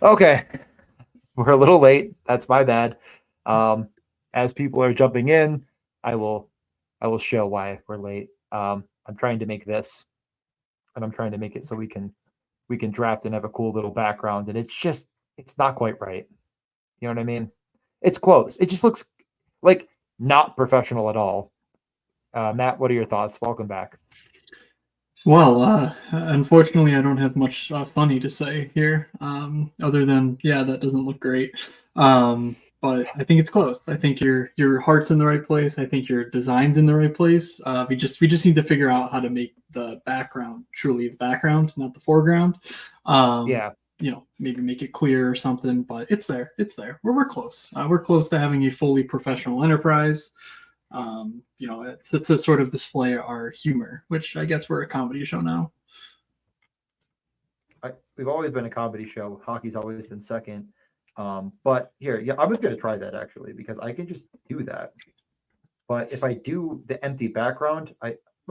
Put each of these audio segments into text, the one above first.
Okay, we're a little late. That's my bad. As people are jumping in, I will I will show why we're late. I'm trying to make this, and I'm trying to make it so we can draft and have a cool little background, and it's not quite right. You know what I mean? It's close. It just looks like not professional at all. Matt, what are your thoughts? Welcome back. Well, unfortunately, I don't have much funny to say here, other than yeah, that doesn't look great. But I think it's close. I think your heart's in the right place. I think your design's in the right place. We just need to figure out how to make the background truly the background, not the foreground. Um, Yeah, maybe make it clear or something. But it's there. It's there. We're close. We're close to having a fully professional enterprise. It's to sort of display our humor, which I guess we're a comedy show now. we've always been a comedy show. Hockey's always been second. But here, yeah, I'm just gonna try that actually because I can just do that. But if I do the empty background,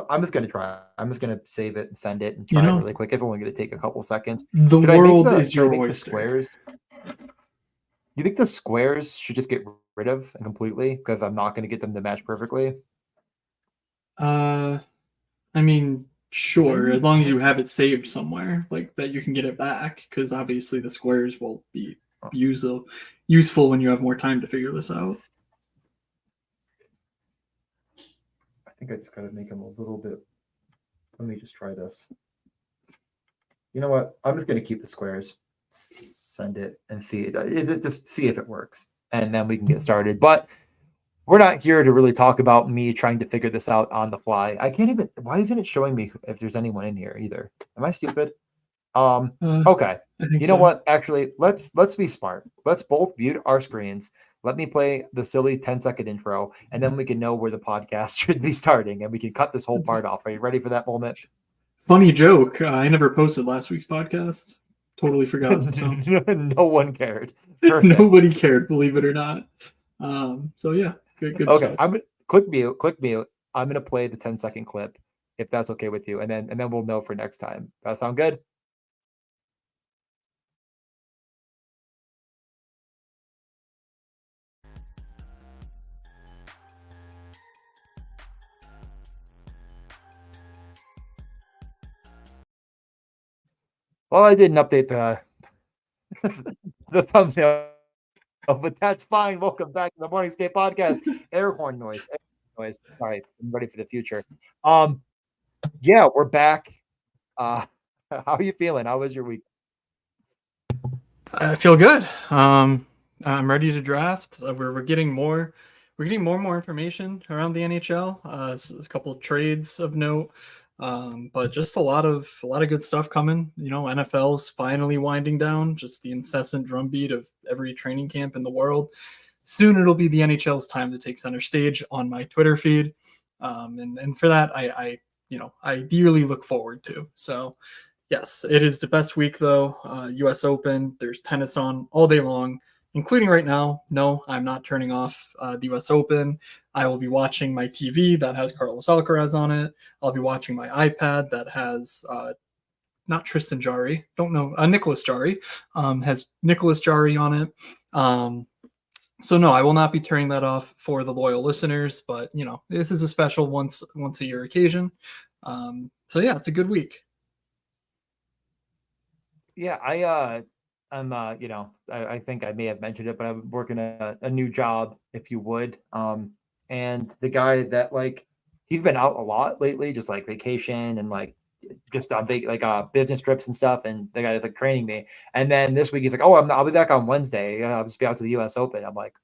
I'm just gonna try. I'm just gonna save it and send it and You try it know, really quick. It's only gonna take a couple seconds. the Should I make world the is should I your make the oyster. squares? You think the squares should just get rid of and completely because I'm not gonna get them to match perfectly? Uh, I mean, Does sure, anybody as long as think? you have it saved somewhere, like that you can get it back, because obviously the squares will be Oh, useful when you have more time to figure this out. I think I just gotta make them a little bit. Let me just try this. You know what? I'm just gonna keep the squares, send it, and just see if it works, and then we can get started. But we're not here to really talk about me trying to figure this out on the fly. I can't even. Why isn't it showing me if there's anyone in here either? Am I stupid? Um. Uh, Okay. I think You know so. what? Actually, let's be smart. Let's both mute our screens. Let me play the silly 10-second intro, and then we can know where the podcast should be starting, and we can cut this whole part off. Are you ready for that moment? Funny joke. I never posted last week's podcast. Totally forgot. So No one cared. Perfect. nobody cared, believe it or not. So yeah, good Okay, stuff. I'm gonna click mute. Click mute. I'm gonna play the 10-second clip, if that's okay with you, and then we'll know for next time. That sound good? Well, I didn't update the the thumbnail, but that's fine. Welcome back to the Morning Skate Podcast. Air horn noise. Air horn noise. Sorry, I'm ready for the future. Um, yeah, we're back. Uh, how are you feeling? How was your week? I feel good. I'm ready to draft. We're getting more. We're getting more and more information around the NHL. A couple of trades of note, but just a lot of good stuff coming. NFL's finally winding down. Just the incessant drumbeat of every training camp in the world. Soon it'll be the NHL's time to take center stage on my Twitter feed, and for that I dearly look forward to. So yes, it is the best week though. U.S. Open. There's tennis on all day long, including right now. No, I'm not turning off the U.S. Open. I will be watching my TV that has Carlos Alcaraz on it. I'll be watching my iPad that has not Tristan Jari. Don't know. Nicholas Jari has Nicholas Jari on it. So no, I will not be turning that off for the loyal listeners. But this is a special once a year occasion. So yeah, it's a good week. Yeah, I'm I think I may have mentioned it, but I'm working a new job, if you would. And the guy that like he's been out a lot lately, just like vacation and like just on big business trips and stuff. And the guy that's like training me. And then this week he's like, "Oh, I'll be back on Wednesday. I'll just be out to the U.S. Open." I'm like,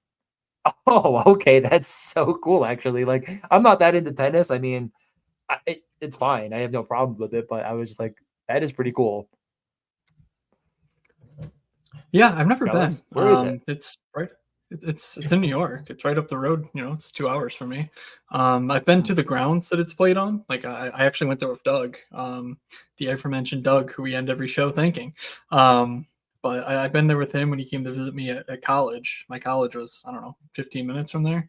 "Oh, okay, that's so cool." Actually, like I'm not that into tennis. I mean, it's fine. I have no problem with it. But I was just like, that is pretty cool. Yeah, I've never been. Jealous? Where is it? It's right. It's in New York. It's right up the road. It's 2 hours from me. I've been to the grounds that it's played on. Like I actually went there with Doug, the aforementioned Doug, who we end every show thanking. But I've been there with him when he came to visit me at college. My college was, I don't know, 15 minutes from there.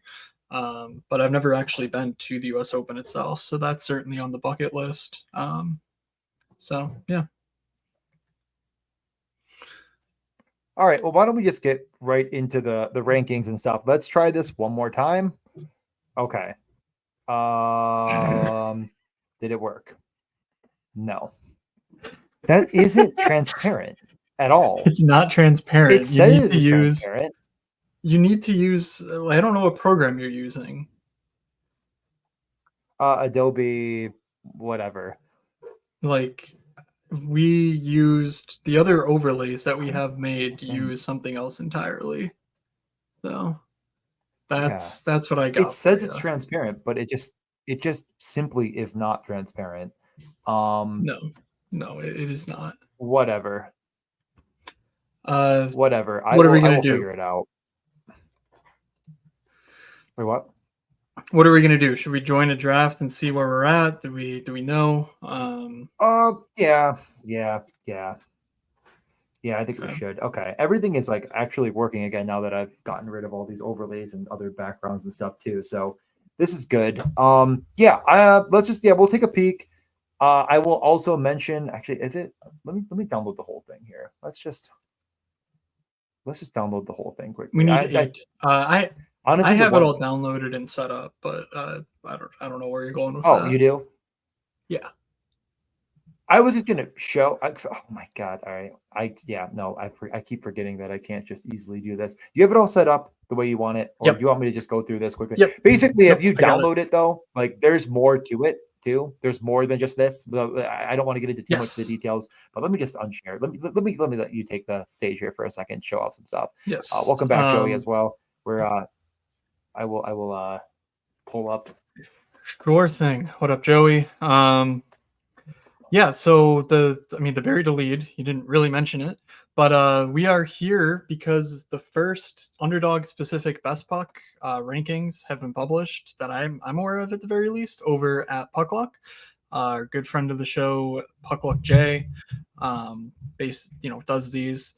But I've never actually been to the U.S. Open itself, so that's certainly on the bucket list. So yeah. All right. Well, why don't we just get right into the rankings and stuff? Let's try this one more time. Okay. Did it work? No. That isn't transparent at all. It's not transparent. It says it is transparent. You need to use, I don't know what program you're using. Adobe, whatever. Like, we used the other overlays that we have made use something else entirely. So that's what I got. It says it's transparent, but it just simply is not transparent. No, it is not. Whatever. Whatever. What are we gonna do? Figure it out. Wait, what? What are we gonna do? Should we join a draft and see where we're at? Do we know? Yeah. I think we should. Okay. Everything is like actually working again now that I've gotten rid of all these overlays and other backgrounds and stuff too. So this is good. We'll take a peek. I will also mention, actually, let me download the whole thing here. Let's just download the whole thing quickly. We need honestly, I have it all downloaded and set up, but I don't know where you're going with that. Oh, you do? Yeah. I was just gonna show. Oh my god! All right, I keep forgetting that I can't just easily do this. You have it all set up the way you want it, or do you want me to just go through this quickly? Yep. Basically, if you download it though, like there's more to it too. There's more than just this. I don't want to get into too much of the details, but let me just unshare. Let me let you take the stage here for a second, show off some stuff. Yes. Welcome back, Joey, as well. I will pull up. Sure thing. What up, Joey? Yeah, so the bury the lead, you didn't really mention it, but we are here because the first underdog specific best puck rankings have been published that I'm aware of at the very least over at Puckluck. Our good friend of the show, Puckluck J, does these.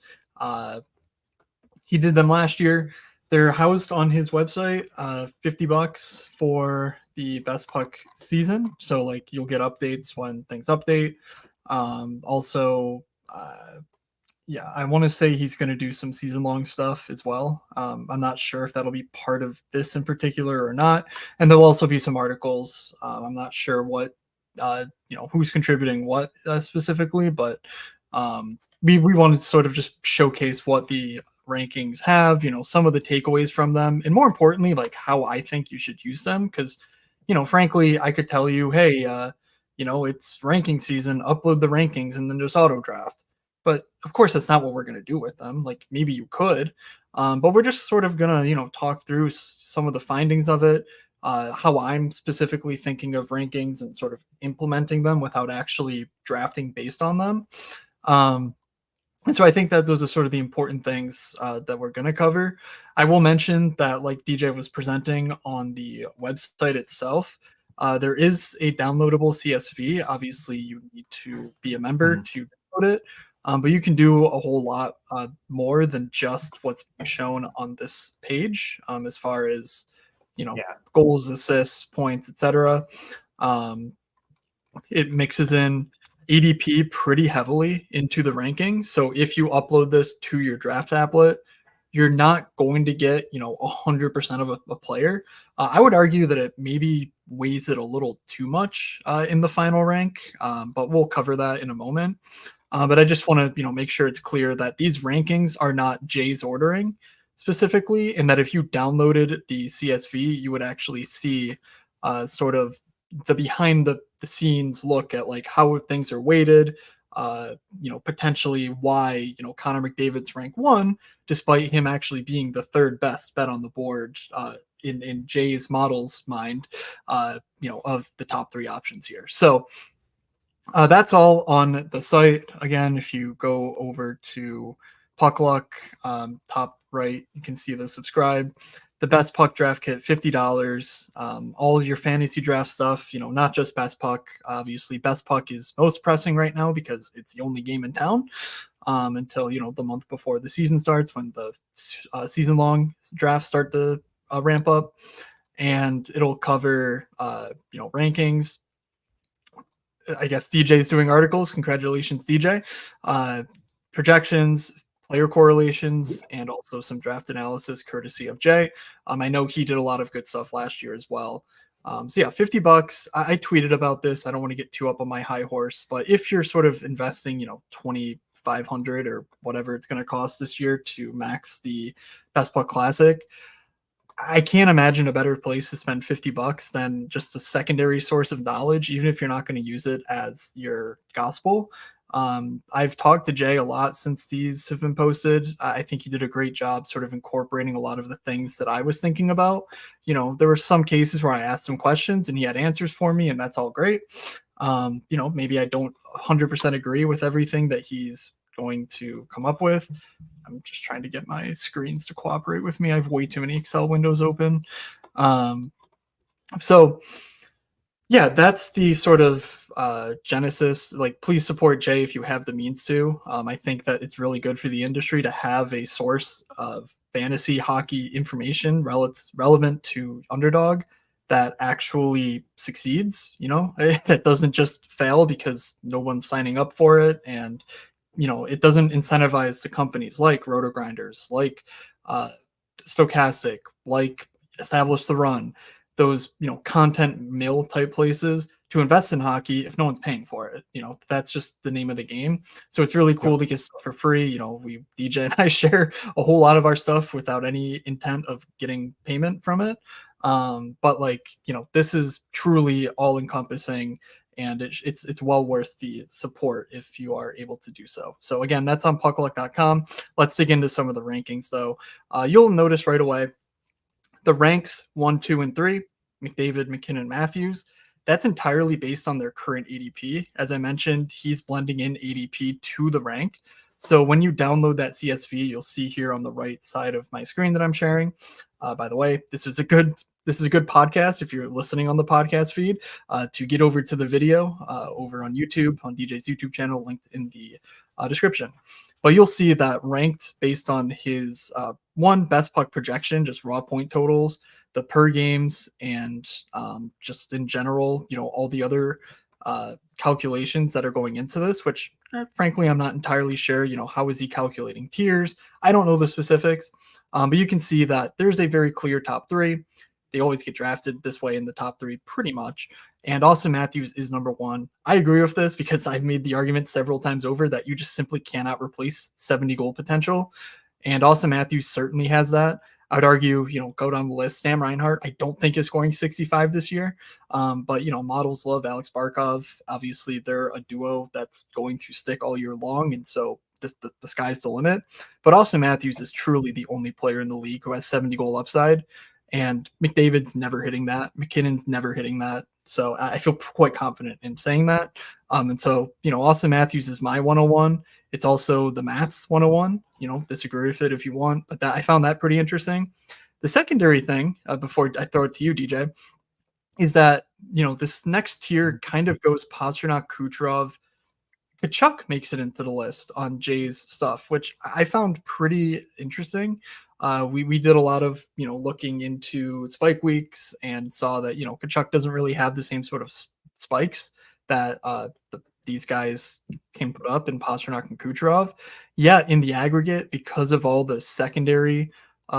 He did them last year. They're housed on his website, $50 for the best puck season. So like you'll get updates when things update. I want to say he's going to do some season long stuff as well. I'm not sure if that'll be part of this in particular or not. And there'll also be some articles. I'm not sure what, who's contributing what specifically, but we wanted to sort of just showcase what the rankings have, some of the takeaways from them, and more importantly, like how I think you should use them. Because, frankly, I could tell you, hey, it's ranking season, upload the rankings and then just auto draft. But of course, that's not what we're going to do with them. Like maybe you could, but we're just sort of going to, talk through some of the findings of it, how I'm specifically thinking of rankings and sort of implementing them without actually drafting based on them. And so I think that those are sort of the important things that we're going to cover. I will mention that, like DJ was presenting on the website itself, there is a downloadable CSV. Obviously, you need to be a member to download it, but you can do a whole lot more than just what's being shown on this page as far as, goals, assists, points, etc. It mixes in ADP pretty heavily into the ranking. So if you upload this to your draft applet, you're not going to get, 100% of a player. I would argue that it maybe weighs it a little too much in the final rank, but we'll cover that in a moment. But I just want to, make sure it's clear that these rankings are not Jay's ordering specifically, and that if you downloaded the CSV, you would actually see sort of the behind the scenes look at like how things are weighted, potentially why, Connor McDavid's rank 1, despite him actually being the third best bet on the board in Jay's model's mind, of the top 3 options here. So that's all on the site. Again, if you go over to Puckluck, top right, you can see the subscribe. The best puck draft kit, $50. All your fantasy draft stuff, not just best puck. Obviously, best puck is most pressing right now because it's the only game in town until, the month before the season starts, when the season long drafts start to ramp up. And it'll cover, rankings. I guess DJ's doing articles. Congratulations, DJ. Projections, player correlations and also some draft analysis courtesy of Jay. I know he did a lot of good stuff last year as well. So yeah, $50. I tweeted about this. I don't want to get too up on my high horse, but if you're sort of investing, 2,500 or whatever it's going to cost this year to max the Best Puck Classic, I can't imagine a better place to spend $50 than just a secondary source of knowledge, even if you're not going to use it as your gospel. I've talked to Jay a lot since these have been posted. I think he did a great job sort of incorporating a lot of the things that I was thinking about. There were some cases where I asked him questions and he had answers for me, and that's all great. Maybe I don't 100% agree with everything that he's going to come up with. I'm just trying to get my screens to cooperate with me. I have way too many Excel windows open. So yeah, that's the sort of genesis. Like, please support Jay if you have the means to. I think that it's really good for the industry to have a source of fantasy hockey information relevant to Underdog that actually succeeds, that doesn't just fail because no one's signing up for it. And it doesn't incentivize the companies like Roto Grinders, like Stochastic, like Establish the Run, those content mill type places to invest in hockey if no one's paying for it. That's just the name of the game. So it's really cool to get stuff for free. We DJ and I share a whole lot of our stuff without any intent of getting payment from it. But this is truly all encompassing, and it's well worth the support if you are able to do so. So again, that's on puckluck.com. Let's dig into some of the rankings though. You'll notice right away the ranks 1, 2, and 3, McDavid, McKinnon, Matthews. That's entirely based on their current ADP. As I mentioned, he's blending in ADP to the rank. So when you download that CSV, you'll see here on the right side of my screen that I'm sharing. By the way, this is a good podcast if you're listening on the podcast feed, to get over to the video over on YouTube, on DJ's YouTube channel, linked in the description. But you'll see that ranked based on his best puck projection, just raw point totals, the per games, and just in general, all the other calculations that are going into this, which frankly, I'm not entirely sure, how is he calculating tiers? I don't know the specifics, but you can see that there's a very clear top three. They always get drafted this way in the top three pretty much. And Austin Matthews is number one. I agree with this because I've made the argument several times over that you just simply cannot replace 70 goal potential. And Austin Matthews certainly has that. I would argue, go down the list. Sam Reinhart, I don't think is scoring 65 this year. But, models love Alex Barkov. Obviously, they're a duo that's going to stick all year long. And so the sky's the limit. But Austin Matthews is truly the only player in the league who has 70 goal upside. And McDavid's never hitting that. McKinnon's never hitting that. So I feel quite confident in saying that. And so, Austin Matthews is my 101. It's also the Matt's 101. Disagree with it if you want, but I found that pretty interesting. The secondary thing, before I throw it to you, DJ, is that, this next tier kind of goes Pastrnak, Kucherov. Kachuk makes it into the list on Jay's stuff, which I found pretty interesting. We did a lot of looking into spike weeks and saw that Kachuk doesn't really have the same sort of spikes that these guys can put up in Pastrnak and Kucherov. Yet in the aggregate, because of all the secondary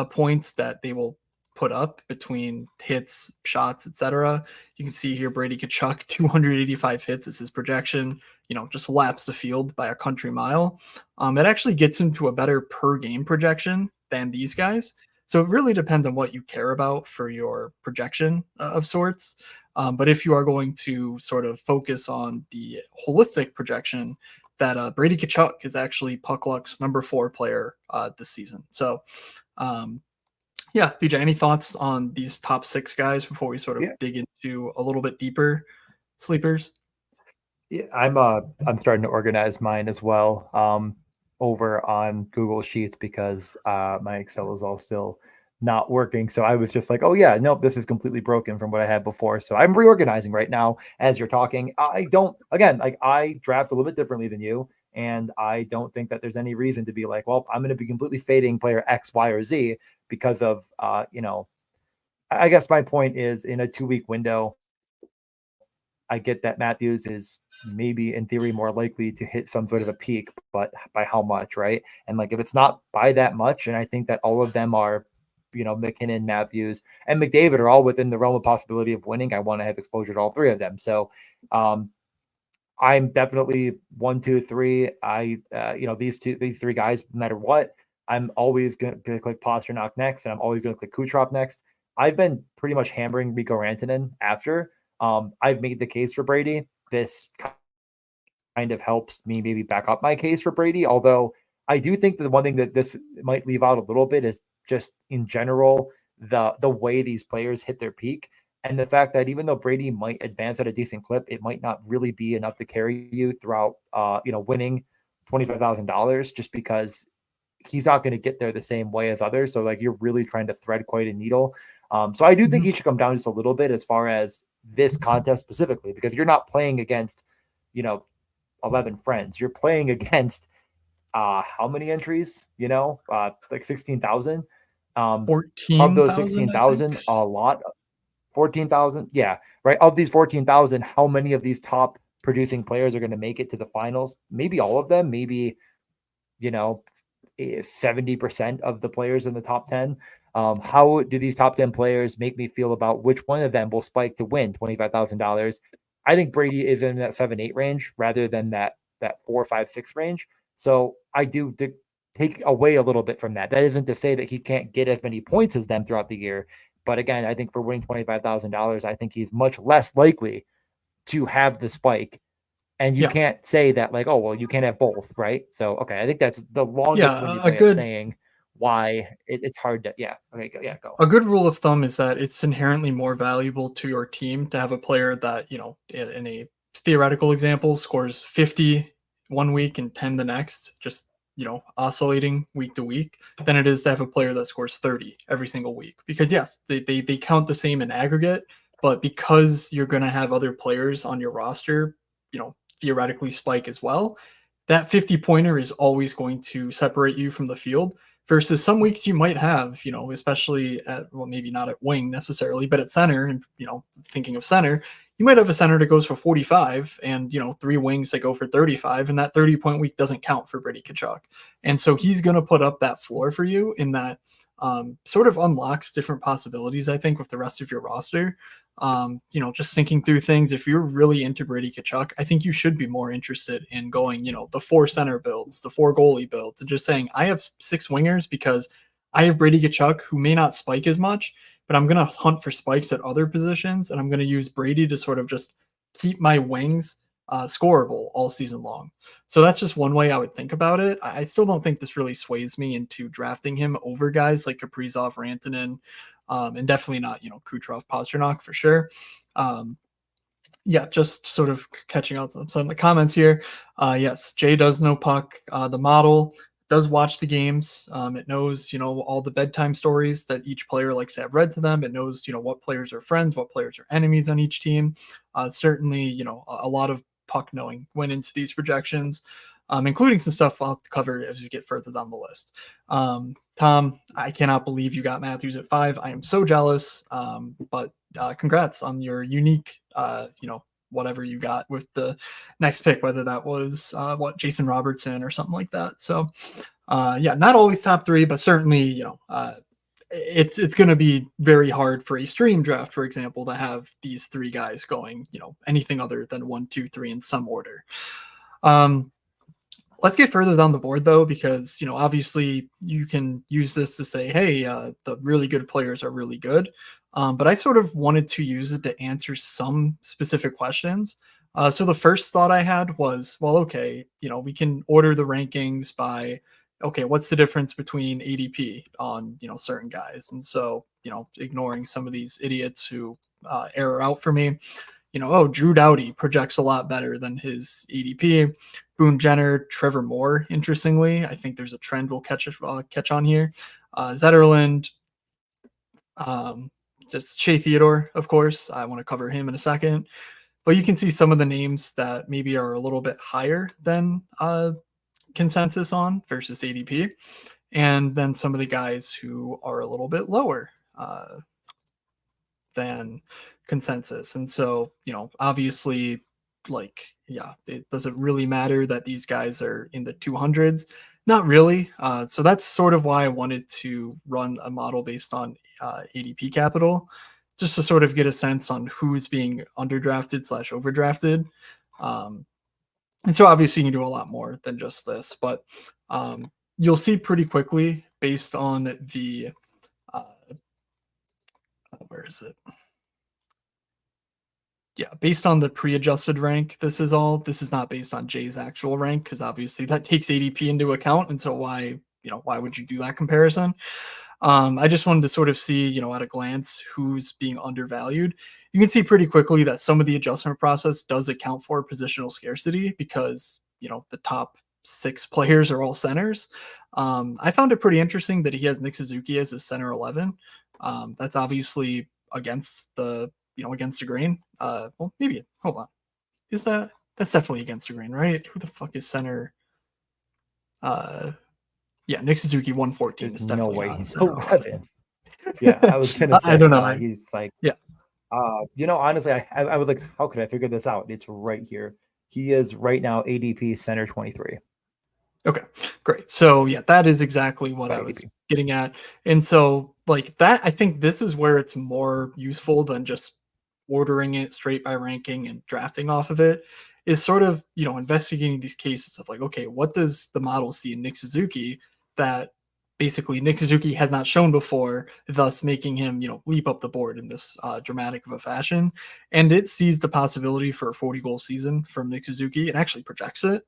points that they will put up between hits, shots, etc., you can see here Brady Kachuk 285 hits is his projection. Just laps the field by a country mile. It actually gets him to a better per game projection than these guys. So it really depends on what you care about for your projection of sorts. But if you are going to sort of focus on the holistic projection, that Brady Kachuk is actually Puck Luck's number 4 player this season. So, yeah, BJ, any thoughts on these top 6 guys before we sort of dig into a little bit deeper sleepers? Yeah, I'm starting to organize mine as well over on Google Sheets because my Excel is all still not working. So I was just like, oh yeah, nope, this is completely broken from what I had before. So I'm reorganizing right now as you're talking. I draft a little bit differently than you. And I don't think that there's any reason to be like, well, I'm going to be completely fading player X, Y, or Z because of, I guess my point is in a 2-week window, I get that Matthews is maybe in theory more likely to hit some sort of a peak, but by how much, right? And like if it's not by that much, and I think that all of them are, McKinnon, Matthews, and McDavid are all within the realm of possibility of winning. I want to have exposure to all three of them. So I'm definitely 1, 2, 3. These three guys, no matter what, I'm always going to click Pasternak next, and I'm always going to click Kucherov next. I've been pretty much hammering Rico Rantanen after. I've made the case for Brady. This kind of helps me maybe back up my case for Brady. Although I do think that the one thing that this might leave out a little bit is just in general the way these players hit their peak. And the fact that even though Brady might advance at a decent clip, it might not really be enough to carry you throughout, winning $25,000 just because he's not going to get there the same way as others. So like you're really trying to thread quite a needle. So I do think he should come down just a little bit as far as this contest specifically, because you're not playing against, 11 friends. You're playing against how many entries? Like 16,000. Of those 14,000, I 16,000, think. a lot 14,000. Yeah, right. Of these 14,000, how many of these top producing players are going to make it to the finals? Maybe all of them, maybe, you know, 70% of the players in the top 10. How do these top 10 players make me feel about which one of them will spike to win $25,000? I think Brady is in that 7, 8 range rather than that 4, 5, 6 range. So I do take away a little bit from that. That isn't to say that he can't get as many points as them throughout the year. But again, I think for winning $25,000, I think he's much less likely to have the spike. And you Yeah. can't say that like, oh, well, you can't have both, right? So, okay, I think that's the longest Yeah. winded way of saying why it's hard to, yeah. Okay, go. A good rule of thumb is that it's inherently more valuable to your team to have a player that, in a theoretical example, scores 50 one week and 10 the next, just, oscillating week to week, than it is to have a player that scores 30 every single week. Because, yes, they count the same in aggregate, but because you're going to have other players on your roster, theoretically spike as well, that 50 pointer is always going to separate you from the field versus some weeks you might have, especially at, well, maybe not at wing necessarily, but at center, and, thinking of center, you might have a center that goes for 45 and, 3 wings that go for 35, and that 30-point week doesn't count for Brady Tkachuk. And so he's going to put up that floor for you in that sort of unlocks different possibilities, I think, with the rest of your roster. Just thinking through things, if you're really into Brady Tkachuk, I think you should be more interested in going, the 4 center builds, the 4 goalie builds, and just saying, I have 6 wingers because I have Brady Tkachuk who may not spike as much, but I'm going to hunt for spikes at other positions, and I'm going to use Brady to sort of just keep my wings scoreable all season long. So that's just one way I would think about it. I still don't think this really sways me into drafting him over guys like Kaprizov, Rantanen, and definitely not, Kucherov, Pasternak for sure. Just sort of catching out some of the comments here. Yes, Jay does know puck. The model does watch the games. It knows, all the bedtime stories that each player likes to have read to them. It knows, what players are friends, what players are enemies on each team. Certainly, a lot of puck knowing went into these projections, including some stuff I'll have to cover as we get further down the list. Tom, I cannot believe you got Matthews at 5. I am so jealous. But congrats on your unique, whatever you got with the next pick, whether that was Jason Robertson or something like that. So, not always top 3, but certainly, it's going to be very hard for a stream draft, for example, to have these 3 guys going, anything other than 1, 2, 3 in some order. Let's get further down the board, though, because, obviously you can use this to say, hey, the really good players are really good. But I sort of wanted to use it to answer some specific questions. So the first thought I had was, well, okay, we can order the rankings by, okay, what's the difference between ADP on, certain guys? And so, ignoring some of these idiots who error out for me, Drew Doughty projects a lot better than his ADP. Boone Jenner, Trevor Moore, interestingly, I think there's a trend we'll catch on here. Zetterland, just Shea Theodore, of course. I want to cover him in a second. But you can see some of the names that maybe are a little bit higher than consensus on versus ADP. And then some of the guys who are a little bit lower than consensus. And so, obviously like, does it really matter that these guys are in the 200s? Not really. So that's sort of why I wanted to run a model based on ADP capital, just to sort of get a sense on who's being underdrafted slash overdrafted. And so obviously you can do a lot more than just this, but you'll see pretty quickly based on the uh, where is it? Yeah, based on the pre-adjusted rank, this is not based on Jay's actual rank, because obviously that takes ADP into account. And so why would you do that comparison? I just wanted to sort of see, at a glance, who's being undervalued. You can see pretty quickly that some of the adjustment process does account for positional scarcity because, the top 6 players are all centers. I found it pretty interesting that he has Nick Suzuki as his center 11. That's obviously against against the grain. Well, maybe, hold on. That's definitely against the grain, right? Who the fuck is center? Yeah, Nick Suzuki 114 There's is no definitely way not he's center 11. 11. Yeah, I was gonna I say don't know. he's like, Yeah. honestly, I was like, how could I figure this out? It's right here. He is right now ADP center 23. Okay, great. So yeah, that is exactly what By I was ADP. getting at. And so like that, I think this is where it's more useful than just ordering it straight by ranking and drafting off of it, is sort of, investigating these cases of like, okay, what does the model see in Nick Suzuki that basically Nick Suzuki has not shown before, thus making him, leap up the board in this dramatic of a fashion. And it sees the possibility for a 40-goal season from Nick Suzuki and actually projects it,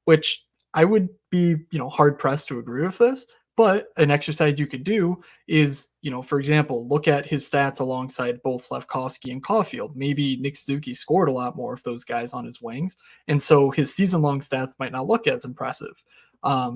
which I would be, hard pressed to agree with this. But an exercise you could do is, for example, look at his stats alongside both Slafkovsky and Caulfield. Maybe Nick Suzuki scored a lot more of those guys on his wings, and so his season-long stats might not look as impressive.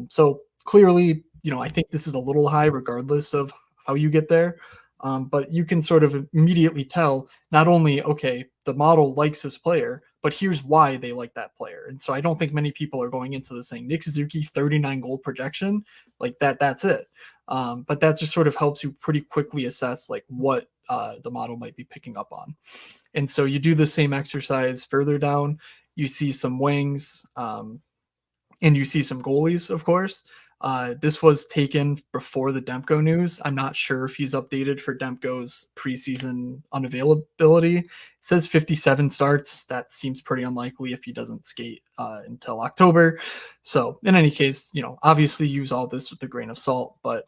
So clearly, I think this is a little high, regardless of how you get there. But you can sort of immediately tell not only, okay, the model likes this player, but here's why they like that player. And so I don't think many people are going into this saying Nick Suzuki 39 goal projection like that. That's it. But that just sort of helps you pretty quickly assess like what the model might be picking up on. And so you do the same exercise further down. You see some wings, and you see some goalies, of course. This was taken before the Demko news. I'm not sure if he's updated for Demko's preseason unavailability. It says 57 starts. That seems pretty unlikely if he doesn't skate until October. So in any case, obviously use all this with a grain of salt, but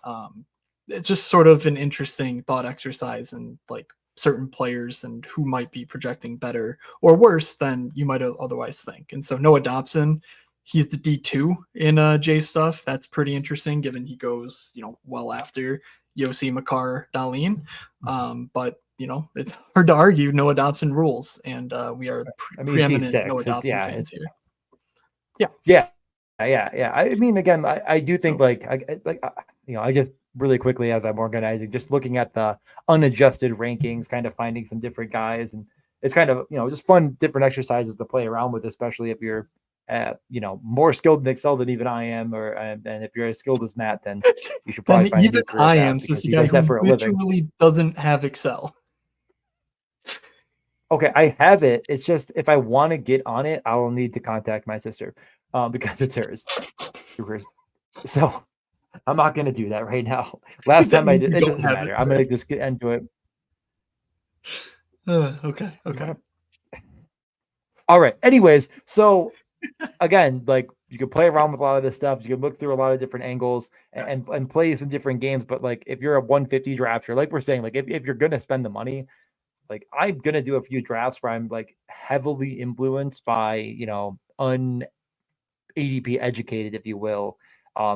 it's just sort of an interesting thought exercise and like certain players and who might be projecting better or worse than you might otherwise think. And so Noah Dobson, he's the D2 in Jay stuff. That's pretty interesting given he goes, well after Yossi, Makar, Darlene. But, it's hard to argue Noah Dobson rules. And we are He's preeminent Noah D6. Dobson fans here. Yeah. I mean, again, I do think I just really quickly as I'm organizing, just looking at the unadjusted rankings, kind of finding some different guys, and it's kind of just fun different exercises to play around with, especially if you're more skilled in Excel than even I am, and if you're as skilled as Matt, then you should probably find a new career path because he does that for a living. Literally doesn't have Excel. Okay, I have it. It's just if I want to get on it, I will need to contact my sister because it's hers. So I'm not going to do that right now. Last time I did, it doesn't matter. I'm going to just get into it. Okay. All right. Anyways, so again, like you can play around with a lot of this stuff. You can look through a lot of different angles and play some different games. But like if you're a 150 drafter, like we're saying, like if you're going to spend the money, like I'm going to do a few drafts where I'm like heavily influenced by, ADP educated, if you will,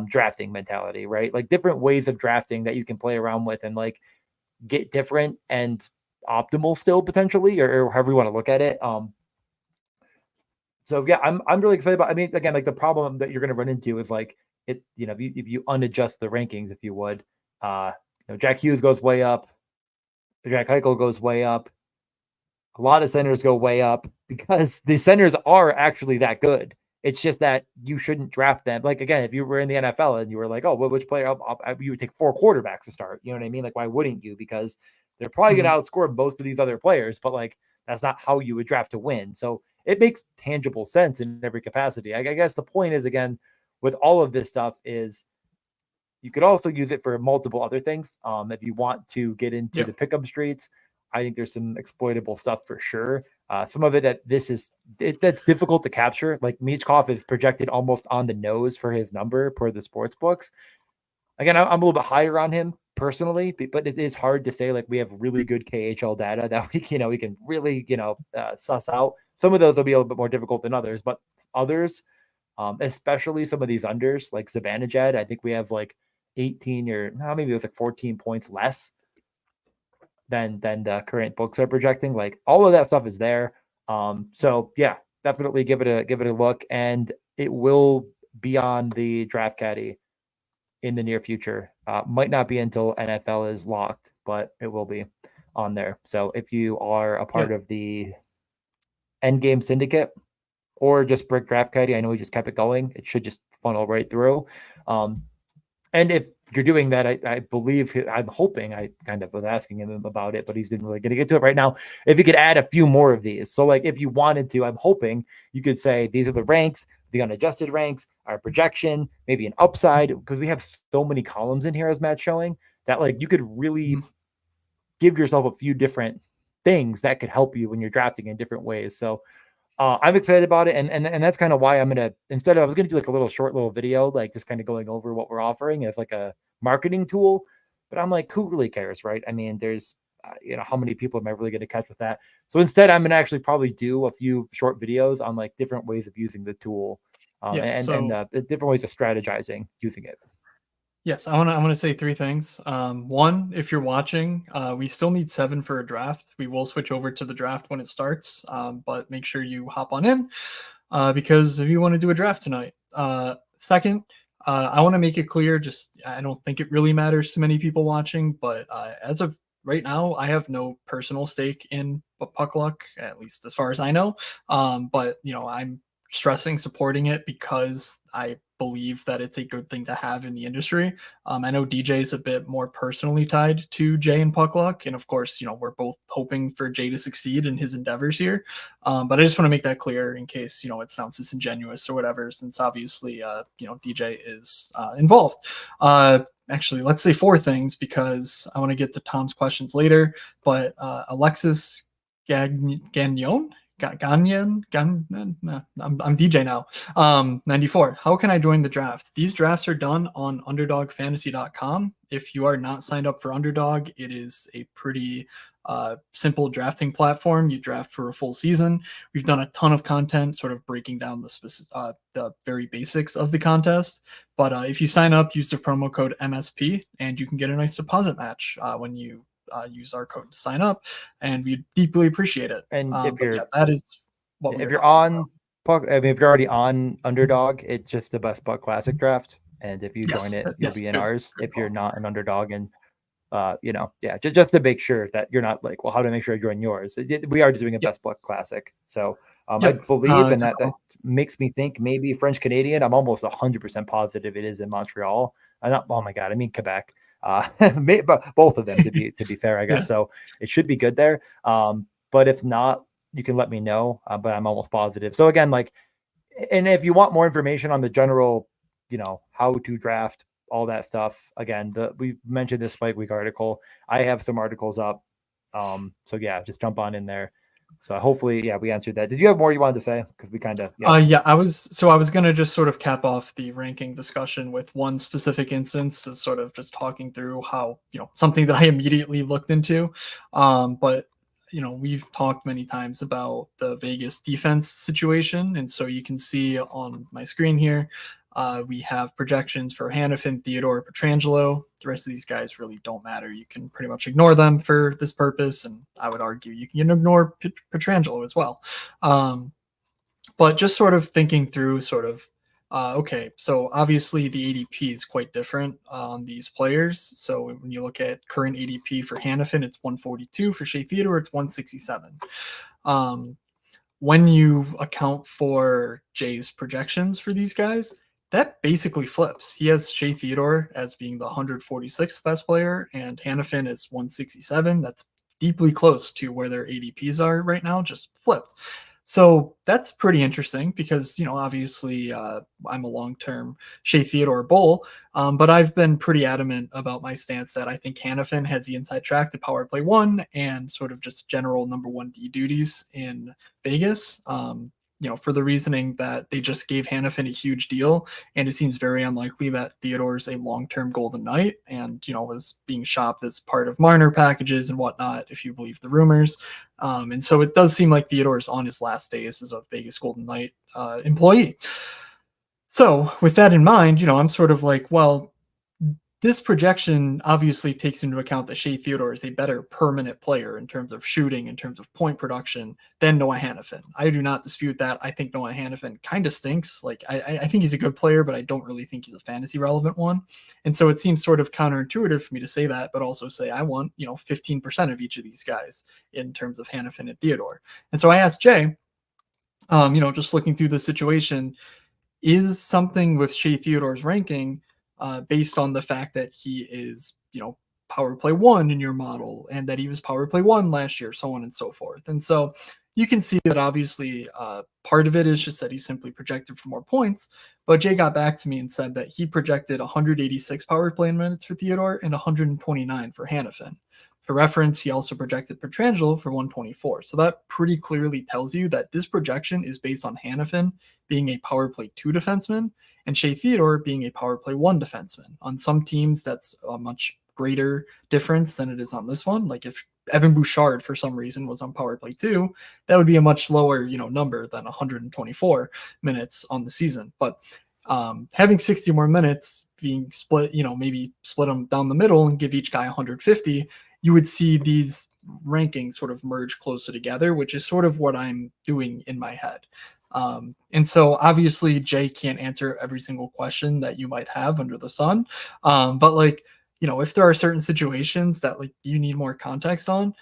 drafting mentality, right? Like different ways of drafting that you can play around with and like get different and optimal still potentially, or however you want to look at it. So yeah, I'm really excited about. I mean, again, like the problem that you're going to run into is like it. If you unadjust the rankings, if you would, Jack Hughes goes way up, Jack Eichel goes way up. A lot of centers go way up because the centers are actually that good. It's just that you shouldn't draft them. Like again, if you were in the NFL and you were like, oh, well, which player? You would take 4 quarterbacks to start. You know what I mean? Like, why wouldn't you? Because they're probably going to outscore most of these other players. But like, That's not how you would draft to win. So it makes tangible sense in every capacity. I guess the point is, again, with all of this stuff is you could also use it for multiple other things. If you want to get into Yep. the pick'em streets, I think there's some exploitable stuff for sure. Some of it that's difficult to capture. Like Michkov is projected almost on the nose for his number per the sports books. Again, I'm a little bit higher on him personally, but it is hard to say. Like we have really good KHL data that we can really suss out. Some of those will be a little bit more difficult than others, but others, especially some of these unders like Zibanejad, I think we have like 18 or no, maybe it was like 14 points less than the current books are projecting. Like all of that stuff is there. So yeah, definitely give it a look, and it will be on the draft caddy in the near future. Might not be until NFL is locked, but it will be on there. So if you are a Yeah. part of the Endgame Syndicate or just Brick Draft Caddy, I know we just kept it going. It should just funnel right through. And if you're doing that, I believe I'm hoping, I kind of was asking him about it, but he's didn't really get to get to it right now. If you could add a few more of these. So like if you wanted to, I'm hoping you could say these are the ranks, the unadjusted ranks, our projection, maybe an upside, because we have so many columns in here as Matt's showing that like you could really give yourself a few different things that could help you when you're drafting in different ways. So I'm excited about it, and that's kind of why I'm gonna instead of I was gonna do like a little video, like just kind of going over what we're offering as like a marketing tool. But I'm like, who really cares, right? I mean, there's how many people am I really gonna catch with that? So instead, I'm gonna actually probably do a few short videos on like different ways of using the tool, Yeah. and different ways of strategizing using it. Yes, I want to say three things. One, if you're watching, we still need 7 for a draft. We will switch over to the draft when it starts, but make sure you hop on in because if you want to do a draft tonight. Second, I want to make it clear. Just I don't think it really matters to many people watching, but as of right now, I have no personal stake in Puck Luck, at least as far as I know. But I'm stressing supporting it because I believe that it's a good thing to have in the industry. I know DJ is a bit more personally tied to Jay and Puck Luck, and of course, we're both hoping for Jay to succeed in his endeavors here. But I just want to make that clear in case it sounds disingenuous or whatever, since obviously DJ is involved. Actually, let's say 4 things because I want to get to Tom's questions later. But Alexis Gagnon. I'm DJ now. 94. How can I join the draft? These drafts are done on underdogfantasy.com. If you are not signed up for Underdog, it is a pretty simple drafting platform. You draft for a full season. We've done a ton of content sort of breaking down the very basics of the contest. But if you sign up, use the promo code MSP and you can get a nice deposit match when you use our code to sign up, and we deeply appreciate it. And if But you're yeah, that is what we if are you're talking about. on Puck, I mean, if you're already on Underdog, it's just the best Puck Classic draft. And if you join Yes, it, you'll yes, be in good, ours. good If you're call. not an Underdog, and yeah, just to make sure that you're not like, well, how do I make sure I join yours? We are just doing a Yes, best Puck Classic. So I yep, believe, and good that call. makes me think maybe French Canadian. I'm almost 100% positive it is in Montreal. I'm not. Oh my god, I mean Quebec. But both of them to be fair, I guess. Yeah, So it should be good there. But if not, you can let me know. But I'm almost positive. So again, like, and if you want more information on the general, how to draft, all that stuff, again, we mentioned this Spike Week article. I have some articles up. So yeah, just jump on in there. So hopefully, yeah, we answered that. Did you have more you wanted to say? Because we kind of, yeah. yeah. I was gonna just sort of cap off the ranking discussion with one specific instance of sort of just talking through how something that I immediately looked into. But we've talked many times about the Vegas defense situation, and so you can see on my screen here, we have projections for Hannafin, Theodore, Petrangelo. The rest of these guys really don't matter. You can pretty much ignore them for this purpose, and I would argue you can ignore Petrangelo as well. But just sort of thinking through okay, so obviously the ADP is quite different on these players. So when you look at current ADP for Hannafin, it's 142. For Shea Theodore, it's 167. Um, when you account for Jay's projections for these guys, that basically flips. He has Shea Theodore as being the 146th best player, and Hannafin is 167. That's deeply close to where their ADPs are right now, just flipped. So that's pretty interesting because, obviously I'm a long-term Shea Theodore bull, but I've been pretty adamant about my stance that I think Hannafin has the inside track to power play one and sort of just general number one D duties in Vegas. For the reasoning that they just gave Hannafin a huge deal, and it seems very unlikely that Theodore's a long-term Golden Knight, and was being shopped as part of Marner packages and whatnot, if you believe the rumors. And so it does seem like Theodore's on his last days as a Vegas Golden Knight employee. So with that in mind, I'm sort of like, well, this projection obviously takes into account that Shea Theodore is a better permanent player in terms of shooting, in terms of point production than Noah Hannafin. I do not dispute that. I think Noah Hannafin kind of stinks. Like, I think he's a good player, but I don't really think he's a fantasy relevant one. And so it seems sort of counterintuitive for me to say that, but also say I want, 15% of each of these guys in terms of Hannafin and Theodore. And so I asked Jay, just looking through the situation, is something with Shea Theodore's ranking based on the fact that he is, power play one in your model and that he was power play one last year, so on and so forth. And so you can see that obviously part of it is just that he's simply projected for more points. But Jay got back to me and said that he projected 186 power play minutes for Theodore and 129 for Hannafin. For reference, he also projected Petrangelo for 124. So that pretty clearly tells you that this projection is based on Hannafin being a power play 2 defenseman and Shea Theodore being a power play 1 defenseman. On some teams, that's a much greater difference than it is on this one. Like if Evan Bouchard, for some reason, was on power play 2, that would be a much lower, number than 124 minutes on the season. But having 60 more minutes being split, maybe split them down the middle and give each guy 150, you would see these rankings sort of merge closer together, which is sort of what I'm doing in my head. And so obviously Jay can't answer every single question that you might have under the sun. But like, if there are certain situations that like you need more context on,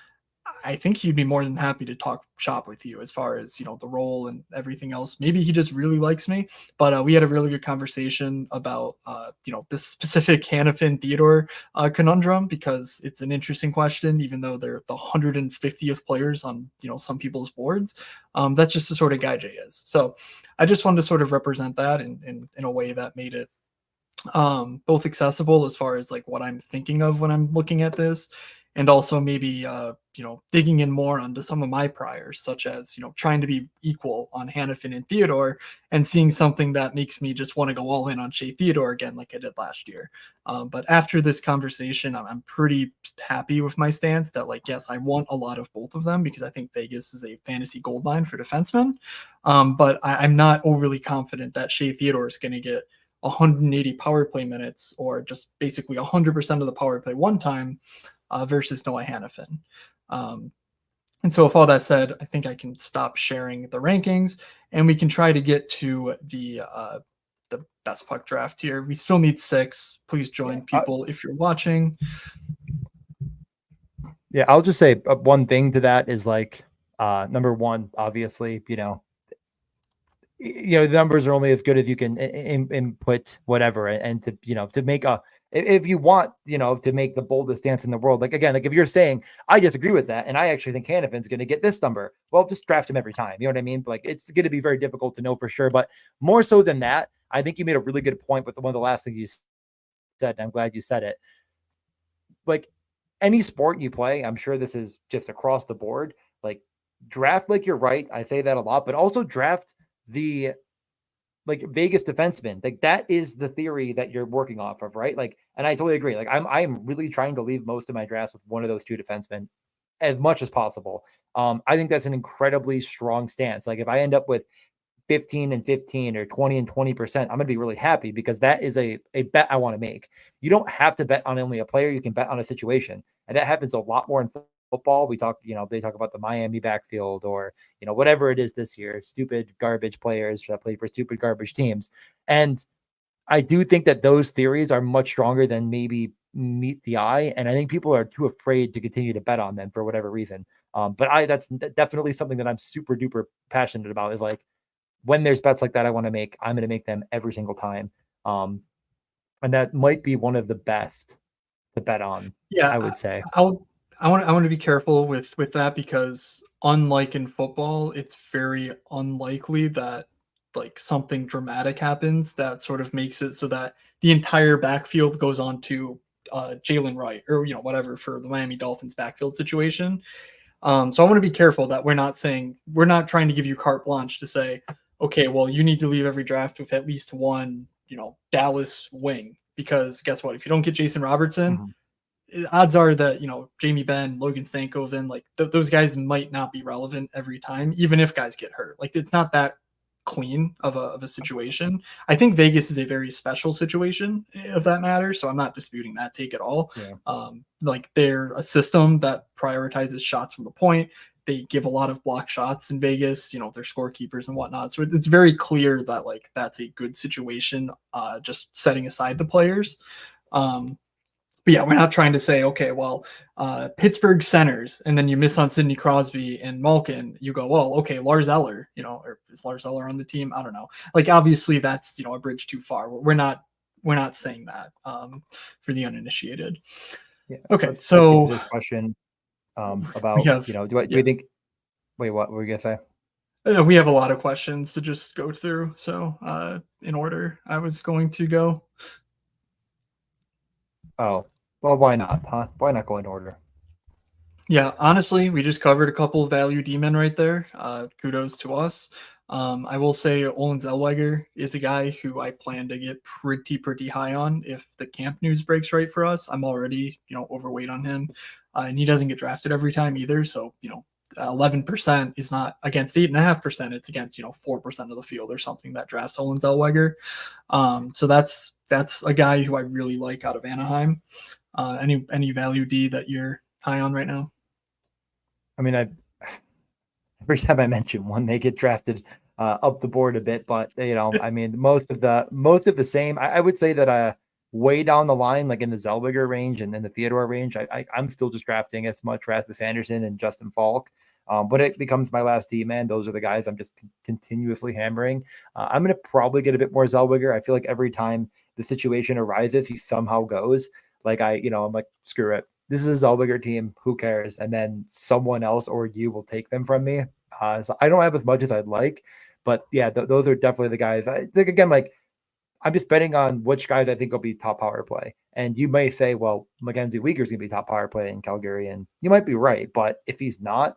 I think he'd be more than happy to talk shop with you as far as, the role and everything else. Maybe he just really likes me, but we had a really good conversation about, this specific Hannafin Theodore conundrum, because it's an interesting question, even though they're the 150th players on, some people's boards. That's just the sort of guy Jay is. So I just wanted to sort of represent that in a way that made it both accessible as far as like what I'm thinking of when I'm looking at this, and also maybe digging in more onto some of my priors, such as trying to be equal on Hannafin and Theodore, and seeing something that makes me just want to go all in on Shea Theodore again, like I did last year. But after this conversation, I'm pretty happy with my stance that, like, yes, I want a lot of both of them because I think Vegas is a fantasy gold mine for defensemen. But I'm not overly confident that Shea Theodore is going to get 180 power play minutes or just basically 100% of the power play one time versus Noah Hannafin. And so with all that said, I think I can stop sharing the rankings and we can try to get to the best puck draft here. We still need 6. Please join people if you're watching. Yeah, I'll just say one thing to that is like, number one, obviously, the numbers are only as good as you can input whatever, and to to make if you want to make the boldest stance in the world, like again, like if you're saying I disagree with that and I actually think Hannafin's going to get this number, well, just draft him every time. You know what I mean? But like it's going to be very difficult to know for sure. But more so than that, I think you made a really good point with one of the last things you said, and I'm glad you said it. Like any sport you play, I'm sure this is just across the board. Like draft like you're right. I say that a lot, but also draft the like Vegas defenseman. Like that is the theory that you're working off of, right? Like, and I totally agree. Like I'm really trying to leave most of my drafts with one of those 2 defensemen as much as possible. I think that's an incredibly strong stance. Like if I end up with 15 and 15 or 20 and 20%, I'm going to be really happy because that is a bet I want to make. You don't have to bet on only a player. You can bet on a situation. And that happens a lot more in football. We talk, they talk about the Miami backfield or, whatever it is this year, stupid garbage players that play for stupid garbage teams. And I do think that those theories are much stronger than maybe meet the eye. And I think people are too afraid to continue to bet on them for whatever reason. But that's definitely something that I'm super duper passionate about, is like, when there's bets like that I want to make, I'm going to make them every single time. And that might be one of the best to bet on. Yeah, I would say. I want to be careful with that, because unlike in football, it's very unlikely that like something dramatic happens that sort of makes it so that the entire backfield goes on to Jalen Wright, or whatever, for the Miami Dolphins backfield situation. So I want to be careful that we're not trying to give you carte blanche to say, okay, well, you need to leave every draft with at least one, Dallas wing, because guess what? If you don't get Jason Robertson, Mhm. odds are that Jamie Benn, Logan Stankoven, like those guys might not be relevant every time, even if guys get hurt. Like, it's not that clean of a situation. I think Vegas is a very special situation, of that matter. So I'm not disputing that take at all. Yeah. Like, they're a system that prioritizes shots from the point. They give a lot of block shots in Vegas. Their scorekeepers and whatnot. So it's very clear that like that's a good situation. Just setting aside the players. Um, but yeah, we're not trying to say, okay, well, Pittsburgh centers, and then you miss on Sidney Crosby and Malkin. You go, well, okay, Lars Eller, or is Lars Eller on the team? I don't know. Like, obviously, that's a bridge too far. We're not saying that, for the uninitiated. Yeah. Okay, Let's get to so this question we about, have do we think, wait, what were we gonna say? we have a lot of questions to just go through. So in order, I was going to go. Oh, well, why not, huh? Why not go in order? Yeah, honestly, we just covered a couple of value D-men right there. Kudos to us. I will say Olin Zellweger is a guy who I plan to get pretty high on if the camp news breaks right for us. I'm already, overweight on him, and he doesn't get drafted every time either. So, 11% is not against 8.5%. It's against 4% of the field or something that drafts Olin Zellweger. So that's a guy who I really like out of Anaheim. Any value D that you're high on right now? I mean, every time I mention one, they get drafted up the board a bit. But I mean, most of the same. I would say that way down the line, like in the Zellweger range and then the Theodore range, I'm still just drafting as much Rasmus Anderson and Justin Falk. But it becomes my last team, man. Those are the guys I'm just continuously hammering. I'm going to probably get a bit more Zellweger. I feel like every time the situation arises, he somehow goes. Like I'm like, screw it. This is a Zellweger team. Who cares? And then someone else or you will take them from me. So I don't have as much as I'd like, but yeah, those are definitely the guys. I think again, like I'm just betting on which guys I think will be top power play. And you may say, well, Mackenzie Weegar's going to be top power play in Calgary, and you might be right. But if he's not,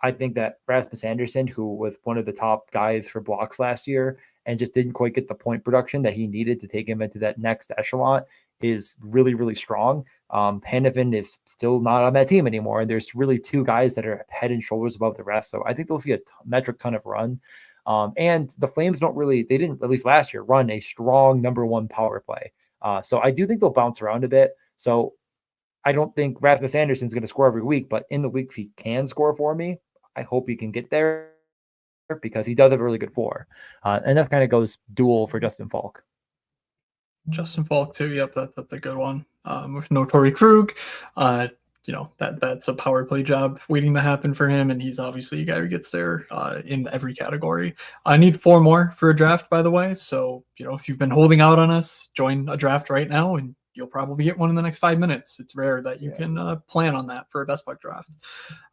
I think that Rasmus Anderson, who was one of the top guys for blocks last year and just didn't quite get the point production that he needed to take him into that next echelon, is really, really strong. Hanifin is still not on that team anymore. And there's really two guys that are head and shoulders above the rest. So I think they'll see a metric ton of run. And the Flames they didn't, at least last year, run a strong number one power play. So I do think they'll bounce around a bit. So I don't think Rasmus Anderson's going to score every week, but in the weeks he can score for me, I hope he can get there because he does have a really good floor. And that kind of goes dual for Justin Falk. Justin Falk too. Yep, that's a good one. With no Torrey Krug, that's a power play job waiting to happen for him, and he's obviously a guy who gets there in every category. I need 4 more for a draft, by the way. So if you've been holding out on us, join a draft right now, and you'll probably get one in the next 5 minutes. It's rare that you can plan on that for a best buck draft.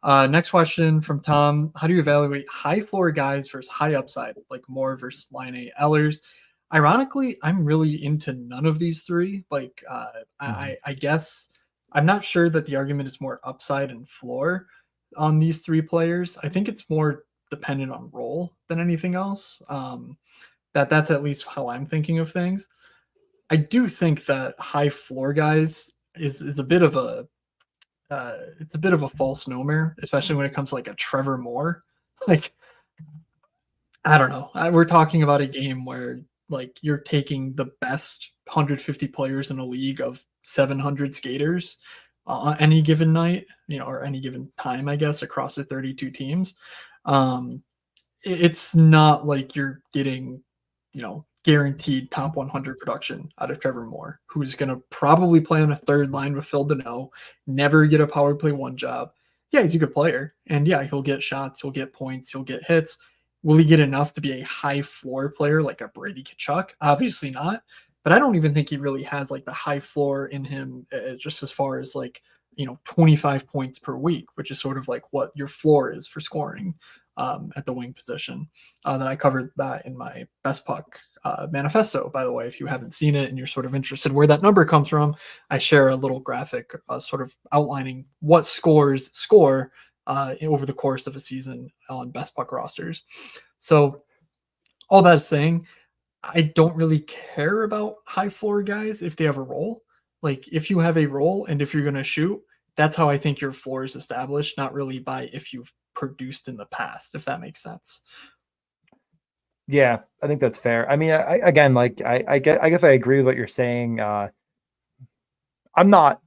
Next question from Tom: how do you evaluate high floor guys versus high upside, like Moore versus Line A Ellers? Ironically, I'm really into none of these three. Like, I guess I'm not sure that the argument is more upside and floor on these 3 players. I think it's more dependent on role than anything else. That's at least how I'm thinking of things. I do think that high floor guys is a bit of a it's a bit of a false nomer, especially when it comes to like a Trevor Moore. Like, I don't know. We're talking about a game where like you're taking the best 150 players in a league of 700 skaters on any given night, or any given time, I guess, across the 32 teams. Um, it's not like you're getting, guaranteed top 100 production out of Trevor Moore, who's going to probably play on a third line with Phil Deneau, never get a power play 1 job. Yeah, he's a good player. And yeah, he'll get shots, he'll get points, he'll get hits. Will he get enough to be a high floor player like a Brady Tkachuk? Obviously not. But I don't even think he really has like the high floor in him, just as far as like, 25 points per week, which is sort of like what your floor is for scoring at the wing position. That I covered that in my Best Puck manifesto, by the way. If you haven't seen it and you're sort of interested where that number comes from, I share a little graphic sort of outlining what scores score over the course of a season on Best Puck rosters. So all that saying, I don't really care about high floor guys if they have a role. Like if you have a role and if you're going to shoot, that's how I think your floor is established, not really by if you've produced in the past, if that makes sense. Yeah, I think that's fair. I mean, again, like I guess I agree with what you're saying. I'm not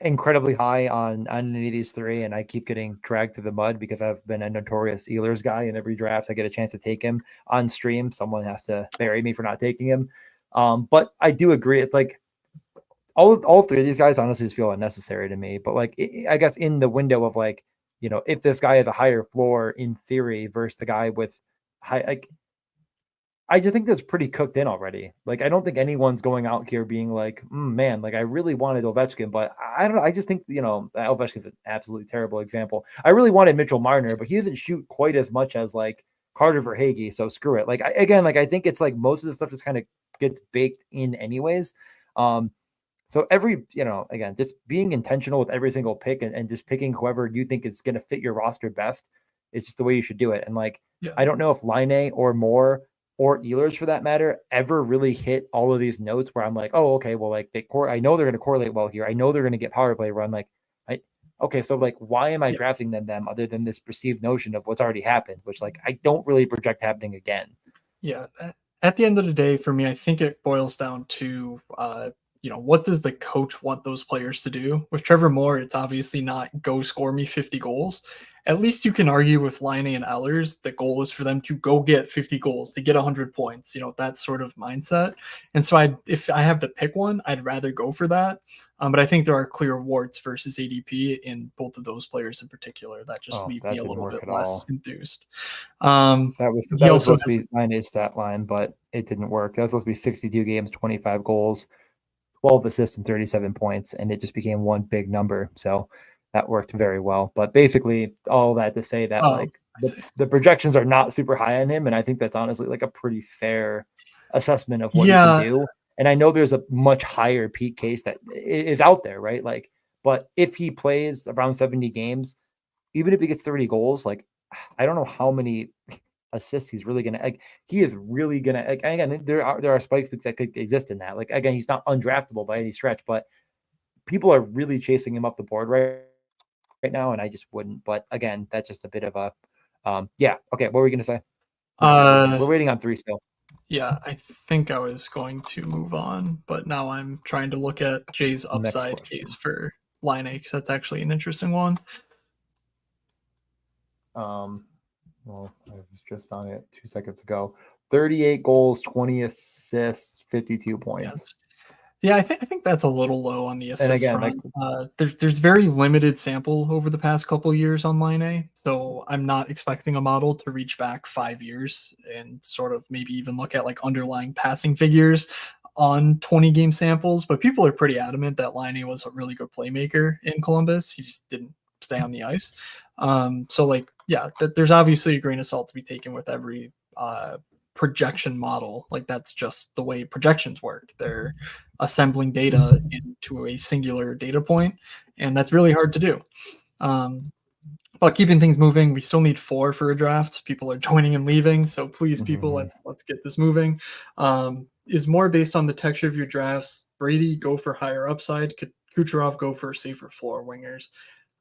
incredibly high on these three, and I keep getting dragged through the mud because I've been a notorious Ehlers guy. In every draft, I get a chance to take him on stream. Someone has to bury me for not taking him. But I do agree. It's like all three of these guys honestly just feel unnecessary to me. But like, I guess in the window of like, if this guy has a higher floor in theory versus the guy with high, like, I just think that's pretty cooked in already. Like, I don't think anyone's going out here being like, man, like I really wanted Ovechkin, but I don't know. I just think, Ovechkin's an absolutely terrible example. I really wanted Mitchell Marner, but he doesn't shoot quite as much as like Carter Verhaeghe. So screw it. Like, I think it's like most of the stuff just kind of gets baked in anyways. So again, just being intentional with every single pick and just picking whoever you think is going to fit your roster best is just the way you should do it. And like, I don't know if Line or Moore or Ehlers for that matter ever really hit all of these notes where I'm like, oh, okay, well, like I know they're going to correlate well here. I know they're going to get power play run. Like, okay, so like, why am I drafting them other than this perceived notion of what's already happened, which like I don't really project happening again. Yeah. At the end of the day, for me, I think it boils down to what does the coach want those players to do? With Trevor Moore, it's obviously not go score me 50 goals. At least you can argue with Line and Ehlers, the goal is for them to go get 50 goals, to get 100 points, that sort of mindset. And so if I have to pick one, I'd rather go for that. But I think there are clear warts versus ADP in both of those players in particular that just leave me a little bit less enthused. That was supposed to be Line's stat line, but it didn't work. That was supposed to be 62 games, 25 goals. 12 assists and 37 points, and it just became one big number. So that worked very well. But basically, all that to say that the projections are not super high on him, and I think that's honestly like a pretty fair assessment of what he can do. And I know there's a much higher peak case that is out there, right? Like, but if he plays around 70 games, even if he gets 30 goals, like I don't know how many assists he's really gonna like. He is really gonna like, again. There are spikes that could exist in that. Like again, he's not undraftable by any stretch, but people are really chasing him up the board right now, and I just wouldn't. But again, that's just a bit of a yeah. Okay, what were we gonna say? We're waiting on 3 still. Yeah, I think I was going to move on, but now I'm trying to look at Jay's upside case for Line because that's actually an interesting one. Well, I was just on it 2 seconds ago. 38 goals, 20 assists, 52 points. Yeah, I think that's a little low on the assist front. There's very limited sample over the past couple years on Line A, so I'm not expecting a model to reach back 5 years and sort of maybe even look at like underlying passing figures on 20 game samples. But people are pretty adamant that Line A was a really good playmaker in Columbus. He just didn't stay on the ice. So like, yeah, there's obviously a grain of salt to be taken with every projection model. Like that's just the way projections work. They're assembling data into a singular data point, and that's really hard to do. But keeping things moving, we still need 4 for a draft. People are joining and leaving, so please, people, let's get this moving. Is more based on the texture of your drafts. Brady, go for higher upside. Kucherov, go for safer floor wingers.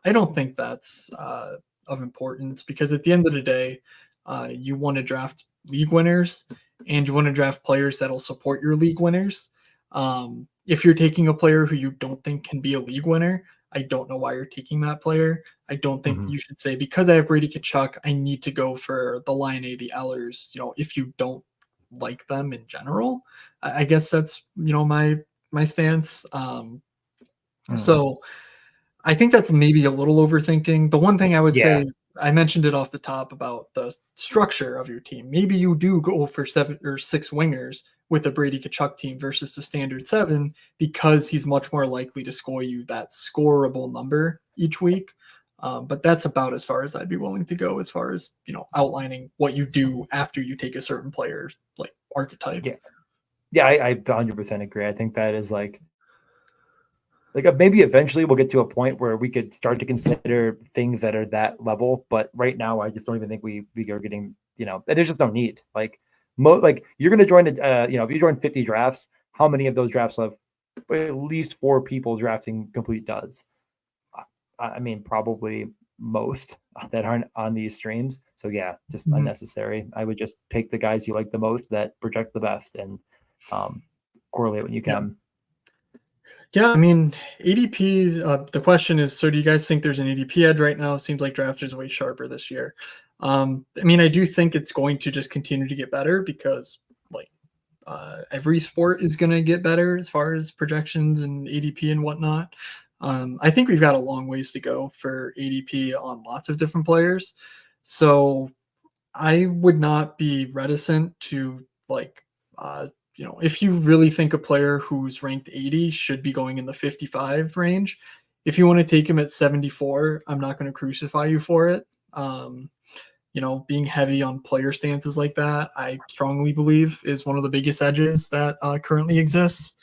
I don't think that's of importance because at the end of the day, you want to draft league winners and you want to draft players that'll support your league winners. If you're taking a player who you don't think can be a league winner, I don't know why you're taking that player. I don't think you should say, because I have Brady Tkachuk, I need to go for the Line A, the Ehlers, if you don't like them in general. I guess that's, my stance. So I think that's maybe a little overthinking. The one thing I would say is I mentioned it off the top about the structure of your team. Maybe you do go for 7 or 6 wingers with a Brady Kachuk team versus the standard 7 because he's much more likely to score you that scorable number each week. But that's about as far as I'd be willing to go as far as, outlining what you do after you take a certain player's like archetype. Yeah. Yeah, I 100% agree. I think that is maybe eventually we'll get to a point where we could start to consider things that are that level. But right now, I just don't even think we are getting, there's just no need. You're going to join, if you join 50 drafts, how many of those drafts have at least 4 people drafting complete duds? I mean, probably most that aren't on these streams. So yeah, just unnecessary. I would just take the guys you like the most that project the best and correlate when you can. Yeah, I mean, ADP, the question is, so do you guys think there's an ADP edge right now? It seems like drafters are way sharper this year. I mean, I do think it's going to just continue to get better because every sport is going to get better as far as projections and ADP and whatnot. I think we've got a long ways to go for ADP on lots of different players. So I would not be reticent to if you really think a player who's ranked 80 should be going in the 55 range, if you want to take him at 74, I'm not going to crucify you for it. Being heavy on player stances like that, I strongly believe is one of the biggest edges that currently exists.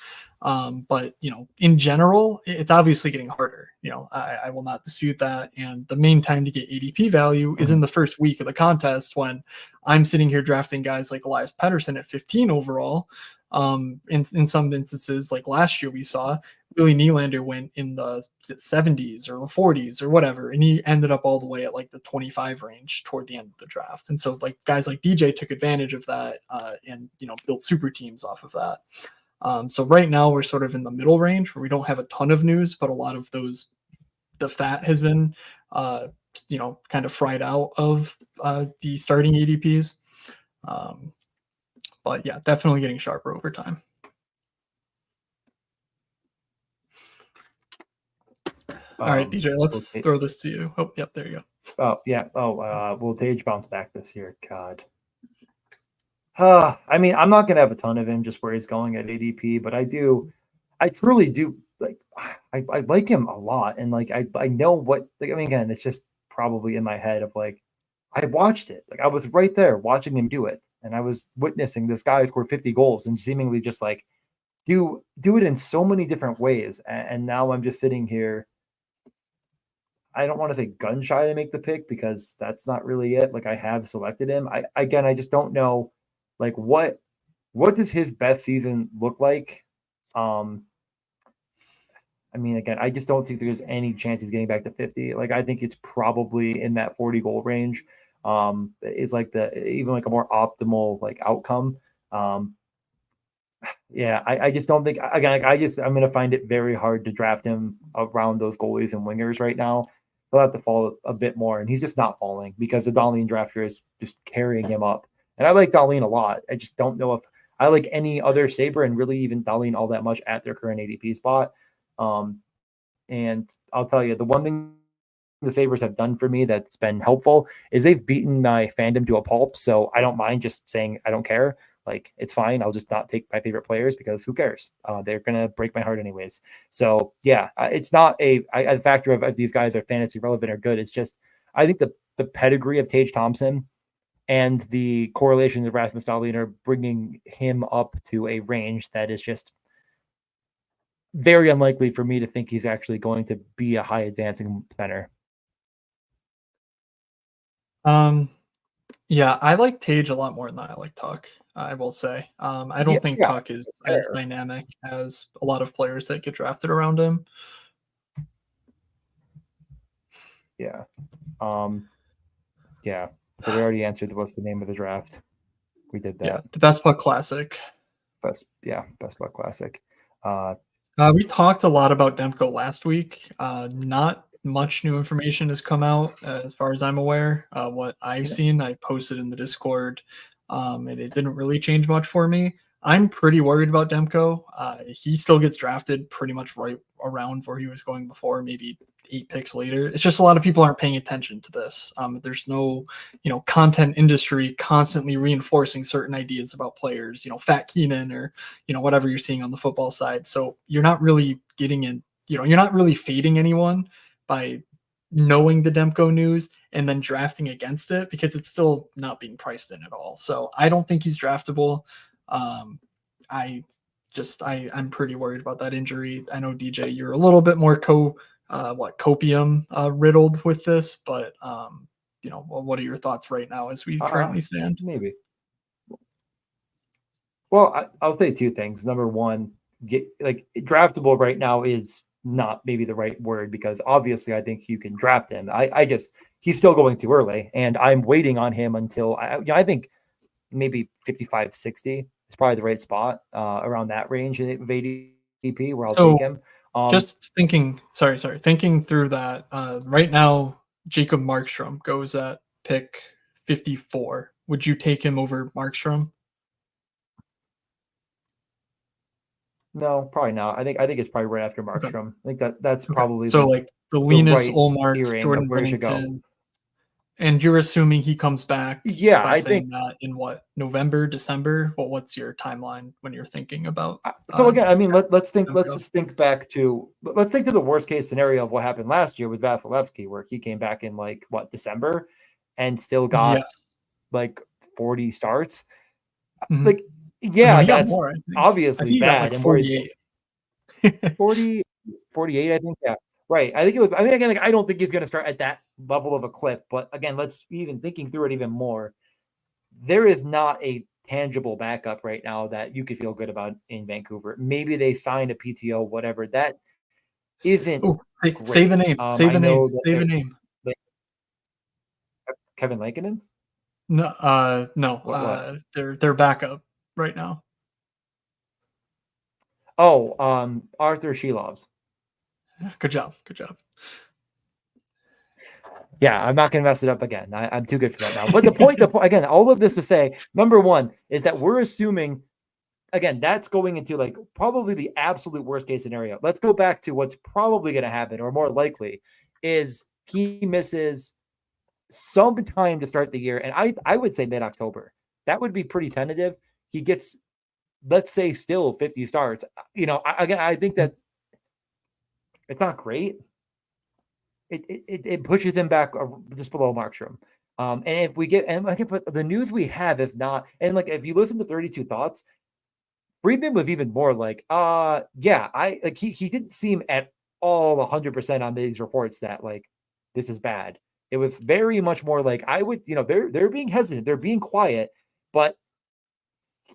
But in general, it's obviously getting harder. I will not dispute that. And the main time to get ADP value is in the first week of the contest when I'm sitting here drafting guys like Elias Pettersson at 15 overall. In some instances, like last year, we saw Willie Nylander went in the 70s or the 40s or whatever, and he ended up all the way at like the 25 range toward the end of the draft. And so like guys like DJ took advantage of that and built super teams off of that. So right now we're sort of in the middle range where we don't have a ton of news, but a lot of the fat has been, kind of fried out of the starting ADPs. But yeah, definitely getting sharper over time. All right, DJ, let's throw this to you. Oh, yep, there you go. Oh, yeah. Will Tage bounce back this year? God. I mean, I'm not going to have a ton of him just where he's going at ADP, but I truly do I like him a lot. And I know what, I mean, again, it's just probably in my head of I watched it. I was right there watching him do it. And I was witnessing this guy score 50 goals and seemingly just do it in so many different ways. And now I'm just sitting here. I don't want to say gun shy to make the pick because that's not really it. I have selected him. I just don't know what does his best season look like? I mean, again, I just don't think there's any chance he's getting back to 50. I think it's probably in that 40 goal range. Is even a more optimal outcome. Yeah, I just don't think again. I'm going to find it very hard to draft him around those goalies and wingers right now. He'll have to fall a bit more, and he's just not falling because the Dahlin drafter is just carrying him up. And I like Dahlin a lot. I just don't know if I like any other Sabre and really even Dahlin all that much at their current ADP spot. And I'll tell you, the one thing the Sabres have done for me that's been helpful is they've beaten my fandom to a pulp. So I don't mind just saying I don't care. It's fine. I'll just not take my favorite players because who cares? They're going to break my heart anyways. So yeah, it's not a factor of if these guys are fantasy relevant or good. It's just, I think the pedigree of Tage Thompson and the correlation of Rasmus Dahlin are bringing him up to a range that is just very unlikely for me to think he's actually going to be a high advancing center. Yeah, I like Tage a lot more than I like Tuck, I will say. I don't think Tuck is as dynamic as a lot of players that get drafted around him. Yeah. Yeah. So we already answered what's the name of the draft. We did that. Yeah, the Best Puck Classic. Best Puck Classic. We talked a lot about Demko last week. Not much new information has come out as far as I'm aware. What I've seen, I posted in the Discord, and it didn't really change much for me. I'm pretty worried about Demko. He still gets drafted pretty much right around where he was going before, maybe 8 picks later. It's just a lot of people aren't paying attention to this. There's no, content industry constantly reinforcing certain ideas about players, Fat Keenan or, whatever you're seeing on the football side. So you're not really getting in, you're not really fading anyone by knowing the Demko news and then drafting against it because it's still not being priced in at all. So I don't think he's draftable. I I'm pretty worried about that injury. I know DJ, you're a little bit more copium riddled with this, but what are your thoughts right now as we currently stand? Maybe. Well, I'll say two things. Number one, draftable right now is not maybe the right word because obviously I think you can draft him. He's still going too early, and I'm waiting on him until I think maybe 55, 60 is probably the right spot around that range of ADP where I'll take him. Just thinking through that, right now, Jacob Markstrom goes at pick 54. Would you take him over Markstrom? No, probably not. I think it's probably right after Markstrom. I think that's probably so like the Linus right Olmark, Jordan Bennington, and you're assuming he comes back. Yeah, I think that in what, November, December. What's your timeline when you're thinking about? So again, I mean, let's think to the worst case scenario of what happened last year with Vasilevsky, where he came back in December, and still got like 40 starts. Mm-hmm. Like, yeah, that's more, obviously bad. Like 48. 40, 48, I think. Yeah, right. I think it was. I mean, again, I don't think he's going to start at that level of a clip. But again, let's even thinking through it even more. There is not a tangible backup right now that you could feel good about in Vancouver. Maybe they sign a PTO, whatever. That isn't. Say the name. Say the name. Say the name. Kevin Lankinen? No, no. They're backup right now. Oh, Arthur Shilovs. Good job. Yeah, I'm not going to mess it up again. I'm too good for that now. But the point, again, all of this to say, number one is that we're assuming, again, that's going into like probably the absolute worst case scenario. Let's go back to what's probably going to happen, or more likely, is he misses some time to start the year, and I would say mid-October. That would be pretty tentative. He gets, let's say, still 50 starts. I think that it's not great. It pushes him back just below Markstrom. And if we get, and I can put the news we have is not, and like if you listen to 32 Thoughts, Friedman was even more like, he didn't seem at all 100% on these reports that like this is bad. It was very much more like I would, they're being hesitant, they're being quiet, but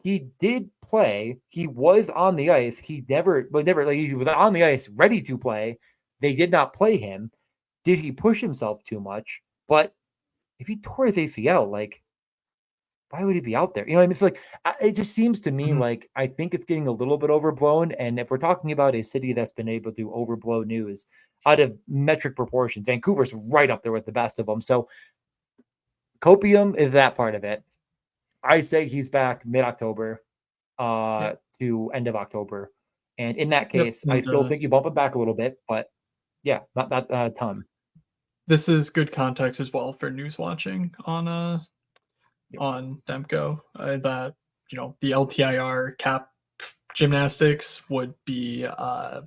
he did play. He was on the ice. He was on the ice ready to play. They did not play him. Did he push himself too much? But if he tore his ACL, like, why would he be out there? You know what I mean? It's like, it just seems to me like I think it's getting a little bit overblown. And if we're talking about a city that's been able to overblow news out of metric proportions, Vancouver's right up there with the best of them. So copium is that part of it. I say he's back mid-October to end of October. And in that case, I still think you bump it back a little bit, but yeah, not a ton. This is good context as well for news watching on Demko. That the LTIR cap gymnastics would be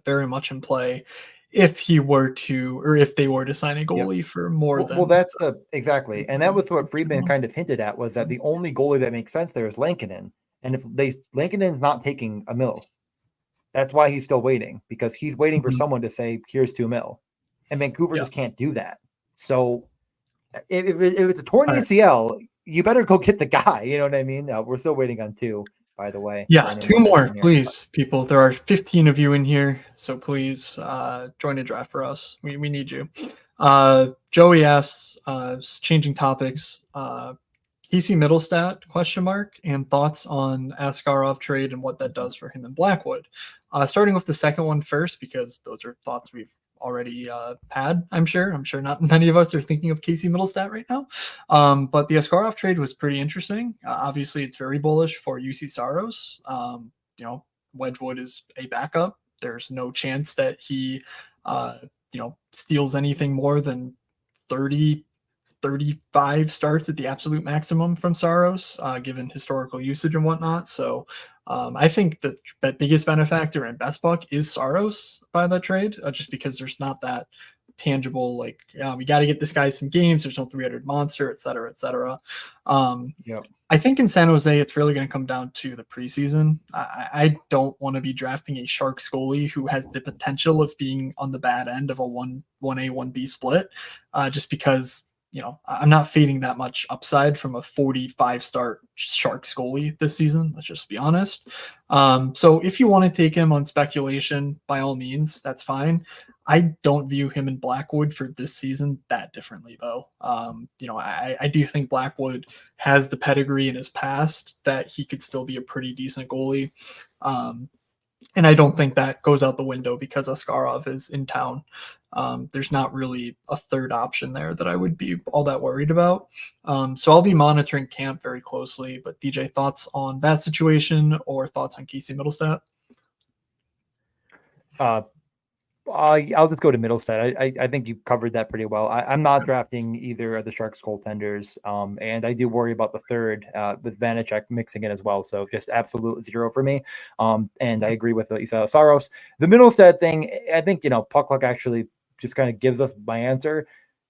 very much in play if they were to sign a goalie for more than. Well, that's exactly, and that was what Friedman kind of hinted at, was that the only goalie that makes sense there is Lankinen, and if Lankinen's not taking $1 million, that's why he's still waiting, because he's waiting for someone to say here's $2 million, and Vancouver just can't do that. So if it's a torn ACL, you better go get the guy. You know what I mean? We're still waiting on 2. By the way. Yeah, 2 more, please, people. There are 15 of you in here, so please join a draft for us. We need you. Joey asks, changing topics, Casey Middlestat, ? And thoughts on Askarov trade and what that does for him in Blackwood. Starting with the second one first, because those are thoughts we've already had, I'm sure not many of us are thinking of Casey Middlestat right now, but the Askarov trade was pretty interesting. Obviously it's very bullish for UC Saros. Wedgwood is a backup. There's no chance that he steals anything more than 30, 35 starts at the absolute maximum from Saros, given historical usage and whatnot. So I think the biggest benefactor and best buck is Saros by that trade, just because there's not that tangible, like, we got to get this guy some games. There's no 300 monster, et cetera, et cetera. Yep. I think in San Jose, it's really going to come down to the preseason. I don't want to be drafting a Sharks goalie who has the potential of being on the bad end of a 1A, 1B split, just because, I'm not fading that much upside from a 45 start Sharks goalie this season. Let's just be honest. So if you want to take him on speculation, by all means, that's fine. I don't view him and Blackwood for this season that differently, though. I do think Blackwood has the pedigree in his past that he could still be a pretty decent goalie. And I don't think that goes out the window because Askarov is in town. There's not really a third option there that I would be all that worried about. So I'll be monitoring camp very closely. But DJ, thoughts on that situation or thoughts on Casey Middlestat? I'll just go to Middlestat. I think you covered that pretty well. I'm not drafting either of the Sharks goaltenders, and I do worry about the third with Vanacek mixing in as well. So just absolute zero for me. And I agree with what you said, Saros. The Middlestat thing, I think Puck Luck actually just kind of gives us my answer.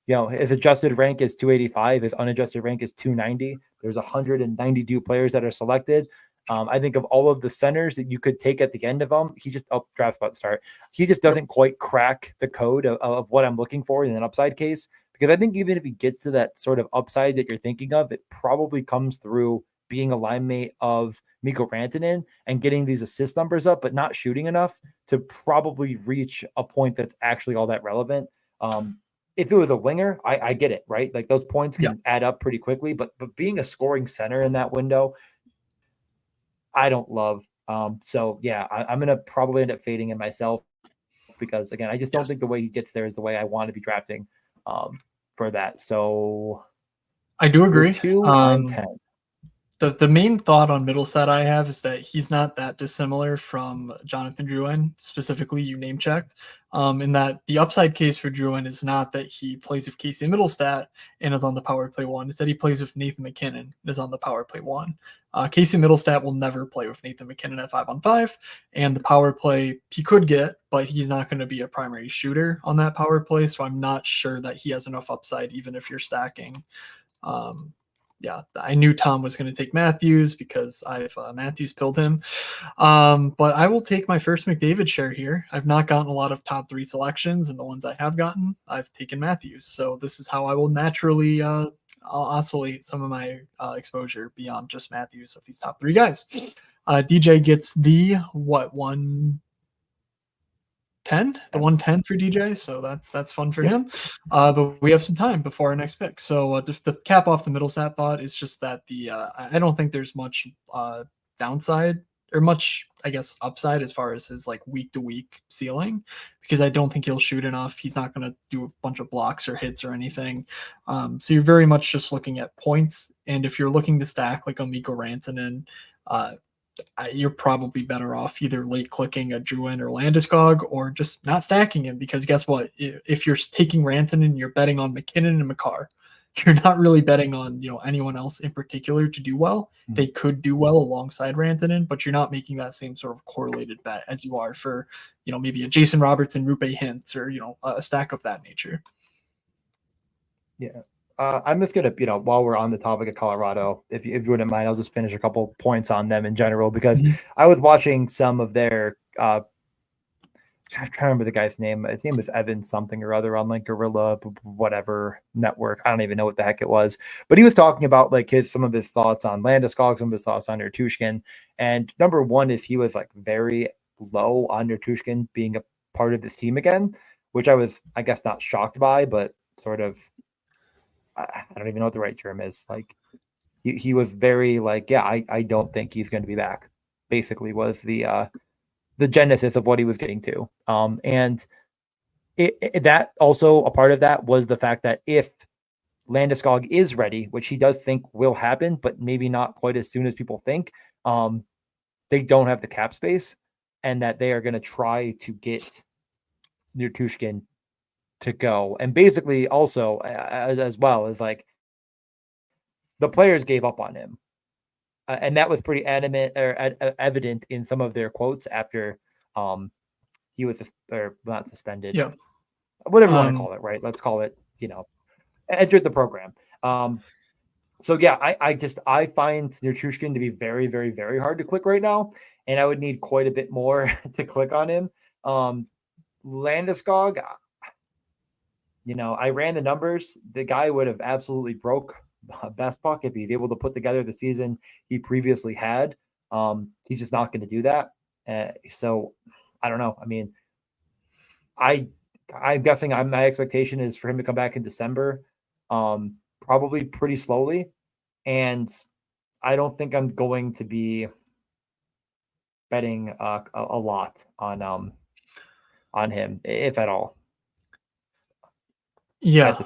His adjusted rank is 285. His unadjusted rank is 290. There's 192 players that are selected. I think of all of the centers that you could take at the end of them, he just draft's about to start. He just doesn't quite crack the code of what I'm looking for in an upside case. Because I think even if he gets to that sort of upside that you're thinking of, it probably comes through being a line mate of Mikko Rantanen and getting these assist numbers up, but not shooting enough to probably reach a point that's actually all that relevant. If it was a winger, I get it, right? Like those points can add up pretty quickly, but being a scoring center in that window, I don't love. So yeah, I'm gonna probably end up fading in myself because again, I just don't think the way he gets there is the way I want to be drafting for that. So I do agree. 2, I'm 10. The main thought on Middlestat I have is that he's not that dissimilar from Jonathan Drouin, specifically you name checked, in that the upside case for Drouin is not that he plays with Casey Middlestat and is on the power play one. It's that he plays with Nathan McKinnon and is on the power play one. Casey Middlestat will never play with Nathan McKinnon at 5-on-5, and the power play he could get, but he's not going to be a primary shooter on that power play, so I'm not sure that he has enough upside even if you're stacking. I knew Tom was going to take Matthews because I've Matthews pilled him. But I will take my first McDavid share here. I've not gotten a lot of top 3 selections, and the ones I have gotten, I've taken Matthews. So this is how I will naturally I'll oscillate some of my exposure beyond just Matthews of these top 3 guys. DJ gets the 110 for DJ, so that's fun for him. But we have some time before our next pick. So the cap off the Middlestat thought is just that I don't think there's much downside or much, I guess, upside as far as his like week to week ceiling, because I don't think he'll shoot enough. He's not going to do a bunch of blocks or hits or anything. So you're very much just looking at points. And if you're looking to stack like a Mikko Rantanen, you're probably better off either late clicking a Drouin or Landeskog or just not stacking him, because guess what? If you're taking Rantanen, you're betting on McKinnon and Makar. You're not really betting on anyone else in particular to do well. They could do well alongside Rantanen, but you're not making that same sort of correlated bet as you are for maybe a Jason Robertson, Rupe Hintz, or a stack of that nature. Yeah. I'm just gonna, while we're on the topic of Colorado, if you wouldn't mind, I'll just finish a couple points on them in general, because I was watching some of their I'm trying to remember the guy's name. His name was Evan something or other on like Gorilla, whatever network. I don't even know what the heck it was, but he was talking about like some of his thoughts on Landeskog, some of his thoughts on Nertushkin. And number one is he was like very low on Nertushkin being a part of this team again, which I was, I guess, not shocked by, but sort of, I don't even know what the right term is. Like he was very like, yeah, I don't think he's going to be back. Basically was the genesis of what he was getting to. And that also a part of that was the fact that if Landeskog is ready, which he does think will happen, but maybe not quite as soon as people think, they don't have the cap space, and that they are going to try to get Nertushkin to go. And basically also as well as like the players gave up on him. And that was pretty evident in some of their quotes after he was or not suspended. Yeah. Whatever you want to call it, right? Let's call it, entered the program. So yeah, I find Nichushkin to be very, very, very hard to click right now, and I would need quite a bit more to click on him. Landeskog, I ran the numbers. The guy would have absolutely broke best puck if he's able to put together the season he previously had. He's just not going to do that. So I don't know. I mean, I'm guessing my expectation is for him to come back in December, probably pretty slowly. And I don't think I'm going to be betting a lot on him, if at all. Yeah.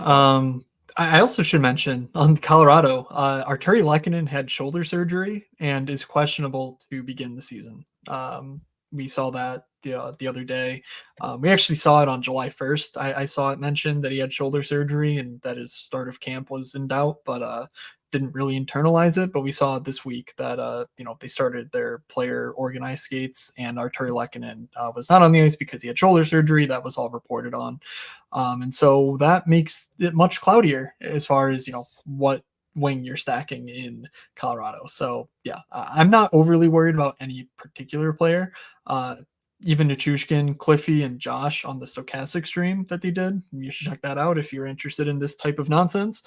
I also should mention on Colorado, Arturi Lehkonen had shoulder surgery and is questionable to begin the season. We saw that the other day. We actually saw it on July 1st. I saw it mentioned that he had shoulder surgery and that his start of camp was in doubt, but didn't really internalize it. But we saw this week that they started their player organized skates, and Arturi Lehkonen was not on the ice because he had shoulder surgery. That was all reported on, and so that makes it much cloudier as far as what wing you're stacking in Colorado. So yeah, I'm not overly worried about any particular player. Even Nichushkin, Cliffy, and Josh on the Stochastic stream that they did. You should check that out if you're interested in this type of nonsense.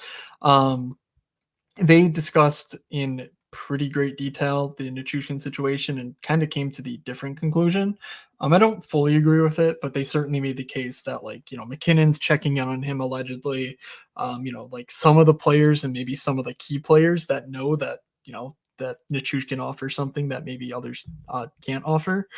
They discussed in pretty great detail the Nichushkin situation and kind of came to the different conclusion. I don't fully agree with it, but they certainly made the case that McKinnon's checking in on him allegedly. Like some of the players and maybe some of the key players that know that that Nichushkin offers something that maybe others can't offer.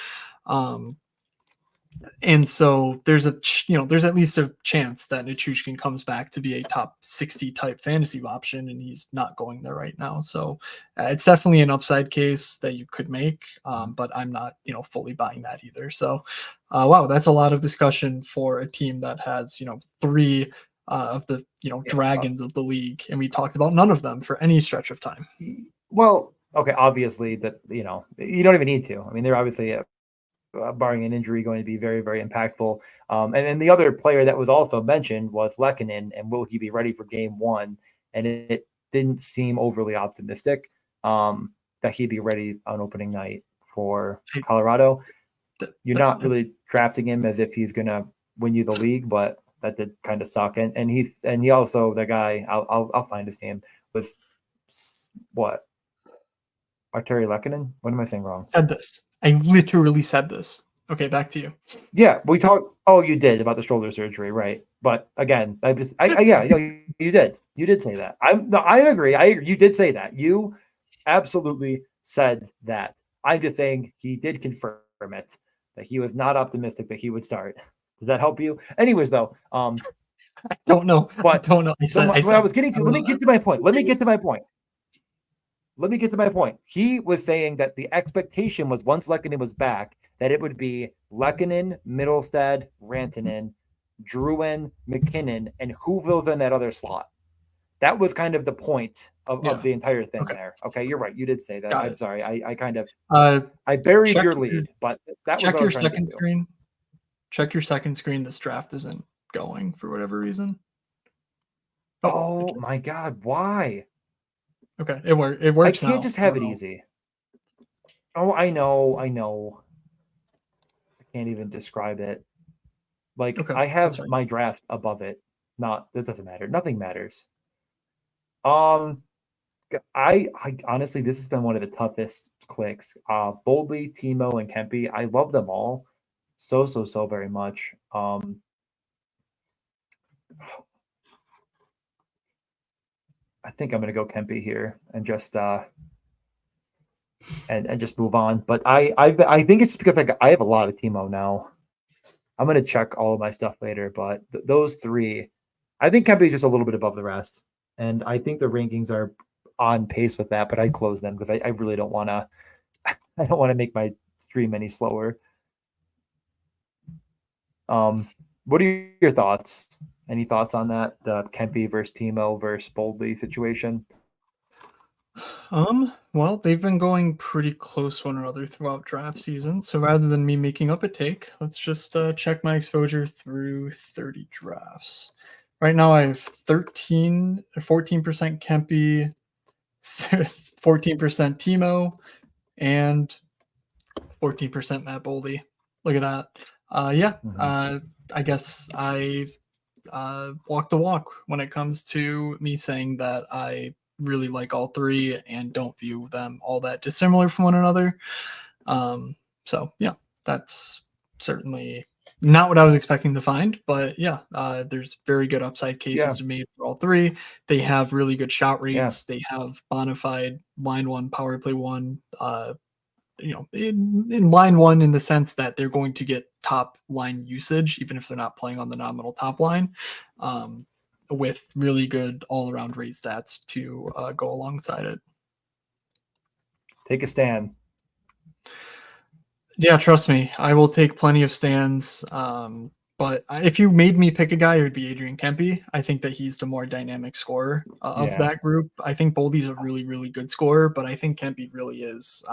And so there's there's at least a chance that Nichushkin comes back to be a top 60 type fantasy option, and he's not going there right now. So it's definitely an upside case that you could make, but I'm not fully buying that either. So wow, that's a lot of discussion for a team that has three of the dragons of the league, and we talked about none of them for any stretch of time. Well, okay, obviously that you don't even need to. I mean, they're obviously barring an injury, going to be very, very impactful. And then the other player that was also mentioned was Lehkonen, and will he be ready for game one? And it didn't seem overly optimistic that he'd be ready on opening night for Colorado. You're not really drafting him as if he's going to win you the league, but that did kind of suck. And he also, the guy, I'll find his name, was what? Arturi Lehkonen? What am I saying wrong? Said this. I literally said this. Okay, back to you. Yeah, we talked. Oh, you did about the shoulder surgery, right? But again, yeah, you did. You did say that. I agree. You did say that. You absolutely said that. I'm just saying he did confirm it, that he was not optimistic that he would start. Does that help you? Anyways, though, I don't know. But I don't know. What I was getting to. Let me get to my point. Let me get to my point. He was saying that the expectation was once Lehkonen was back, that it would be Lehkonen, Middlestad, Rantanen, Drouin, McKinnon, and who fills in that other slot. That was kind of the point of the entire thing there. Okay, you're right. You did say that. I'm sorry. I kind of I buried your lead, but that was your second screen. Check your second screen. This draft isn't going for whatever reason. Oh my God, why? Okay, it works. I can't just have it easy. Oh, I know. I can't even describe it. Like I have my draft above it. That doesn't matter. Nothing matters. I honestly, this has been one of the toughest clicks. Boldly, Timo, and Kempe. I love them all so very much. I think I'm going to go Kempe here and just and just move on. But I think it's because I have a lot of Timo now. I'm going to check all of my stuff later, but those three, I think Kempe is just a little bit above the rest, and I think the rankings are on pace with that. But I close them because I really don't want to. I don't want to make my stream any slower. What are your thoughts? Any thoughts on that? The Kempe versus Timo versus Boldly situation? Well, they've been going pretty close one another throughout draft season. So rather than me making up a take, let's just check my exposure through 30 drafts. Right now, I have 14% Kempe, 14% Timo, and 14% Matt Boldy. Look at that. I guess I walk the walk when it comes to me saying that I really like all three and don't view them all that dissimilar from one another. So yeah, that's certainly not what I was expecting to find, but yeah, there's very good upside cases Yeah, to me for all three. They have really good shot yeah. rates. They have bona fide line one, power play one, in line one in the sense that they're going to get top line usage, even if they're not playing on the nominal top line, um, with really good all around rate stats to go alongside it. Take a stand. Yeah, trust me, I will take plenty of stands. But if you made me pick a guy, it would be Adrian Kempe. I think that he's the more dynamic scorer of Yeah. that group. I think Boldy's a really, really good scorer, but I think Kempe really is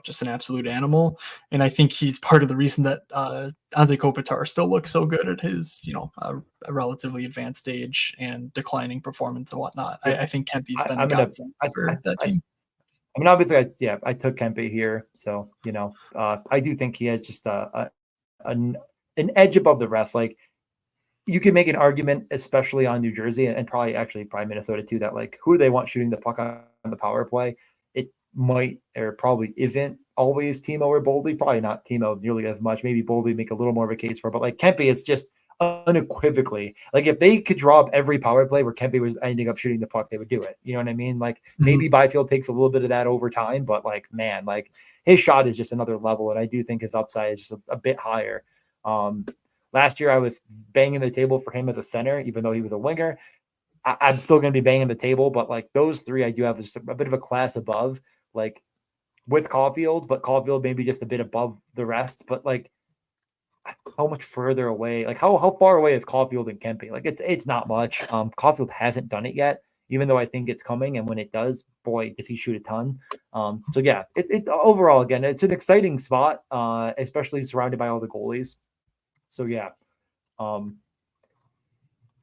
just an absolute animal. And I think he's part of the reason that Anze Kopitar still looks so good at his, a relatively advanced age and declining performance and whatnot. Yeah. I think Kempe's been a I'm gonna. godsend for that team. I mean, obviously, I took Kempe here, so I do think he has just an edge above the rest. Like you can make an argument, especially on New Jersey and probably Minnesota too, that like who do they want shooting the puck on the power play? It might or probably isn't always Timo or Boldy. Probably not Timo nearly as much. Maybe Boldy make a little more of a case for, but like Kempe is just unequivocally like if they could draw up every power play where Kempe was ending up shooting the puck, they would do it. You know what I mean? Like maybe Byfield takes a little bit of that over time, but like man, like his shot is just another level, and I do think his upside is just a bit higher. Last year I was banging the table for him as a center, even though he was a winger. I'm still going to be banging the table, but like those three, I do have just a bit of a class above, like with Caulfield, but Caulfield maybe just a bit above the rest. But like, how much further away? Like how far away is Caulfield and Kempe? Like it's not much. Caulfield hasn't done it yet, even though I think it's coming. And when it does, boy, does he shoot a ton. So yeah, it overall again, it's an exciting spot, especially surrounded by all the goalies. So yeah,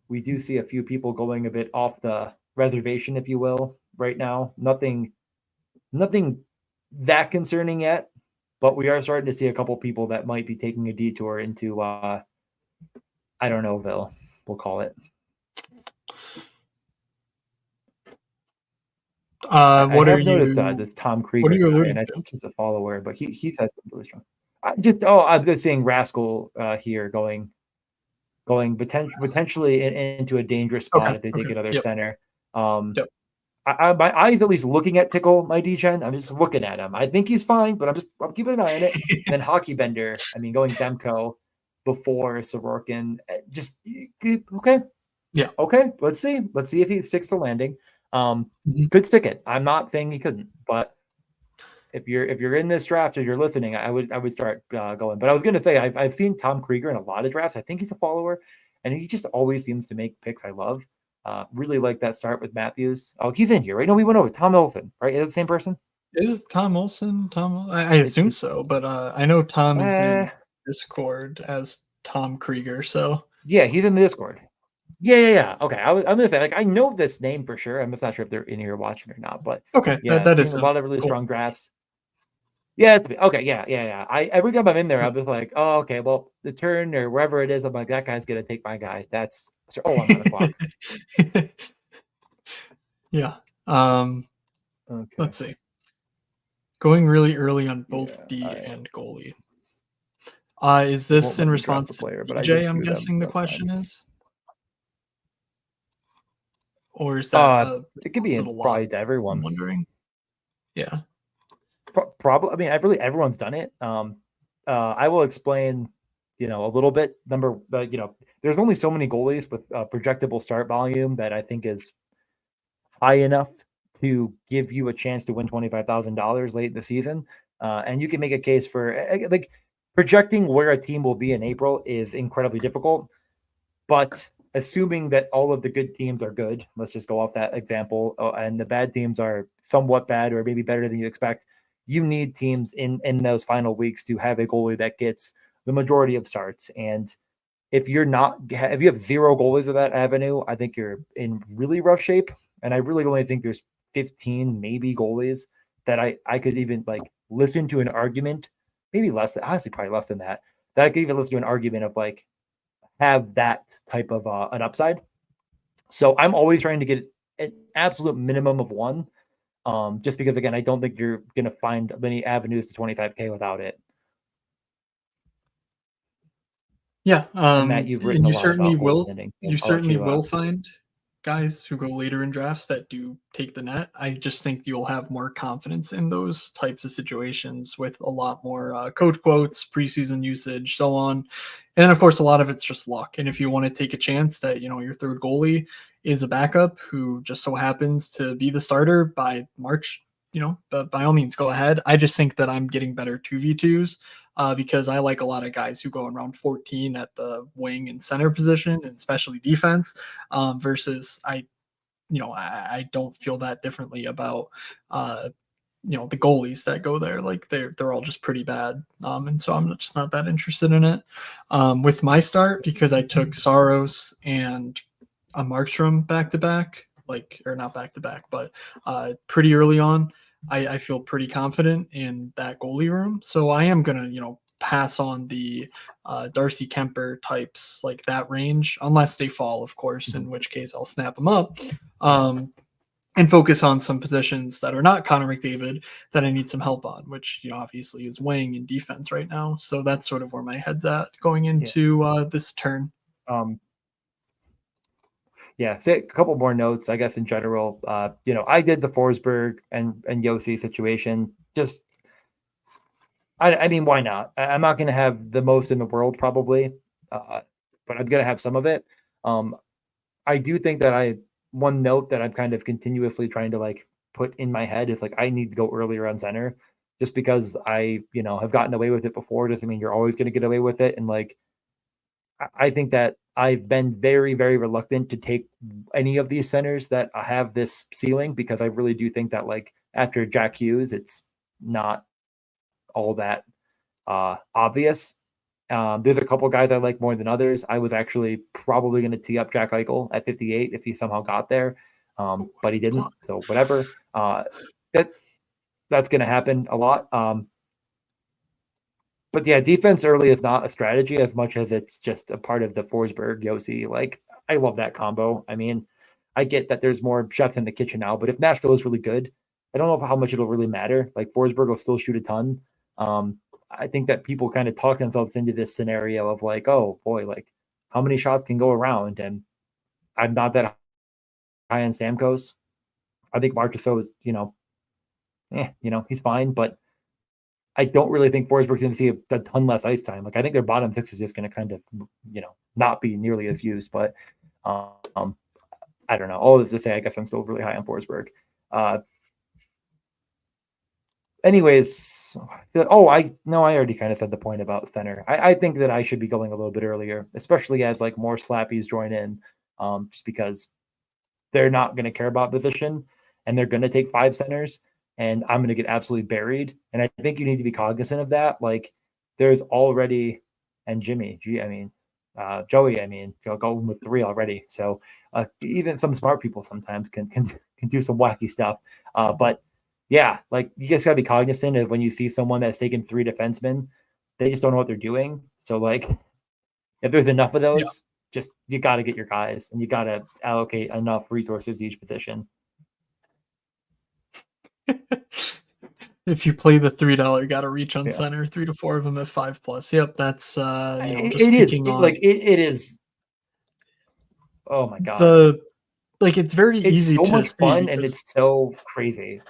we do see a few people going a bit off the reservation, if you will, right now. Nothing that concerning yet, but we are starting to see a couple people that might be taking a detour into I don't know, Ville, we'll call it. What I are have noticed you? this Tom Krieger What are you guy, alluding and I to? think he's a follower, but he says something really strong. I'm just seeing Rascal here going potentially into a dangerous spot Okay. if they take Okay. another Yep. center. My Yep. eyes at least looking at Tickle, my D-Gen. I'm just looking at him. I think he's fine, but I'm keeping an eye on it. And then Hockey Bender, I mean, going Demko before Sorokin, just okay. Yeah. Okay, let's see. Let's see if he sticks to landing. Could stick it. I'm not saying he couldn't, but if you're in this draft or you're listening, I would start going. But I was going to say I've seen Tom Krieger in a lot of drafts. I think he's a follower, and he just always seems to make picks I love. Really like that start with Matthews. Oh, he's in here, right? No, we went over Tom Elfin, right? Is it the same person? Is it Tom Olson? I assume so, but I know Tom is in Discord as Tom Krieger. So yeah, he's in the Discord. Yeah. Okay, I'm gonna say like I know this name for sure. I'm just not sure if they're in here watching or not, but okay, yeah, that is seeing a so lot of really cool. strong drafts. Yeah, okay, yeah. I every time I'm in there, I'm just like, oh, okay, well, the turn or wherever it is, I'm like, that guy's gonna take my guy. That's I'm on the clock. Yeah. Okay. Let's see. Going really early on both Yeah, D I and goalie. Is it won't this in let me draft response the to player, but I did DJ? I'm queue them guessing the enough question times. is, or is that It could be to in the lot? probably to I'm everyone. wondering. Yeah. Probably. I mean, I really everyone's done it. I will explain. A little bit. There's only so many goalies with projectable start volume that I think is high enough to give you a chance to win $25,000 late in the season. And you can make a case for like projecting where a team will be in April is incredibly difficult. But assuming that all of the good teams are good, let's just go off that example, and the bad teams are somewhat bad or maybe better than you expect, you need teams in those final weeks to have a goalie that gets the majority of starts. And if you have 0 goalies of that avenue, I think you're in really rough shape. And I really only think there's 15 maybe goalies that I could even like listen to an argument, maybe less than, honestly probably less than that I could even listen to an argument of like have that type of an upside. So I'm always trying to get an absolute minimum of 1, just because again I don't think you're going to find many avenues to 25K without it. Yeah, And Matt, you've written and a you lot certainly about will. goaltending. So You I'll let certainly you. will find guys who go later in drafts that do take the net. I just think you'll have more confidence in those types of situations with a lot more coach quotes, preseason usage, so on. And of course, a lot of it's just luck. And if you want to take a chance that your third goalie is a backup who just so happens to be the starter by March, but by all means, go ahead. I just think that I'm getting better 2v2s because I like a lot of guys who go around 14 at the wing and center position, and especially defense. Versus I don't feel that differently about the goalies that go there. Like they're all just pretty bad, and so I'm just not that interested in it. With my start, because I took Saros and a Markstrom back to back, like or not back to back, but pretty early on. I feel pretty confident in that goalie room. So I am gonna, pass on the Darcy Kemper types like that range, unless they fall, of course, in which case I'll snap them up. And focus on some positions that are not Connor McDavid that I need some help on, which obviously is wing and defense right now. So that's sort of where my head's at going into this turn. Yeah, say a couple more notes, I guess, in general. I did the Forsberg and Yossi situation. Just, I mean, why not? I'm not going to have the most in the world probably, but I'm going to have some of it. I do think that one note that I'm kind of continuously trying to like put in my head is like I need to go earlier on center, just because I have gotten away with it before. Doesn't mean you're always going to get away with it, and like I think that I've been very, very reluctant to take any of these centers that have this ceiling, because I really do think that like after Jack Hughes, it's not all that obvious. There's a couple guys I like more than others. I was actually probably going to tee up Jack Eichel at 58 if he somehow got there, but he didn't. So whatever. That's going to happen a lot. But yeah, defense early is not a strategy as much as it's just a part of the Forsberg Yossi. Like, I love that combo. I mean, I get that there's more chefs in the kitchen now, but if Nashville is really good, I don't know how much it'll really matter. Like, Forsberg will still shoot a ton. I think that people kind of talk themselves into this scenario of like, oh boy, like how many shots can go around? And I'm not that high on Stamkos. I think Marchessault is, he's fine, but I don't really think Forsberg's going to see a ton less ice time. Like, I think their bottom six is just going to kind of, not be nearly as used. But I don't know. All this to say, I guess I'm still really high on Forsberg. Anyways, I already kind of said the point about center. I think that I should be going a little bit earlier, especially as like more slappies join in, just because they're not going to care about position and they're going to take 5 centers. And I'm going to get absolutely buried. And I think you need to be cognizant of that. Like, there's already, and Joey, going with 3 already. So even some smart people sometimes can do some wacky stuff. But yeah, like you just gotta be cognizant of when you see someone that's taken 3 defensemen, they just don't know what they're doing. So like, if there's enough of those, just you got to get your guys and you got to allocate enough resources to each position. If you play the $3, got to reach on center, 3 to 4 of them at 5+. Yep, that's just picking on. It is. Oh my god! It's very easy so to much fun because, and it's so crazy.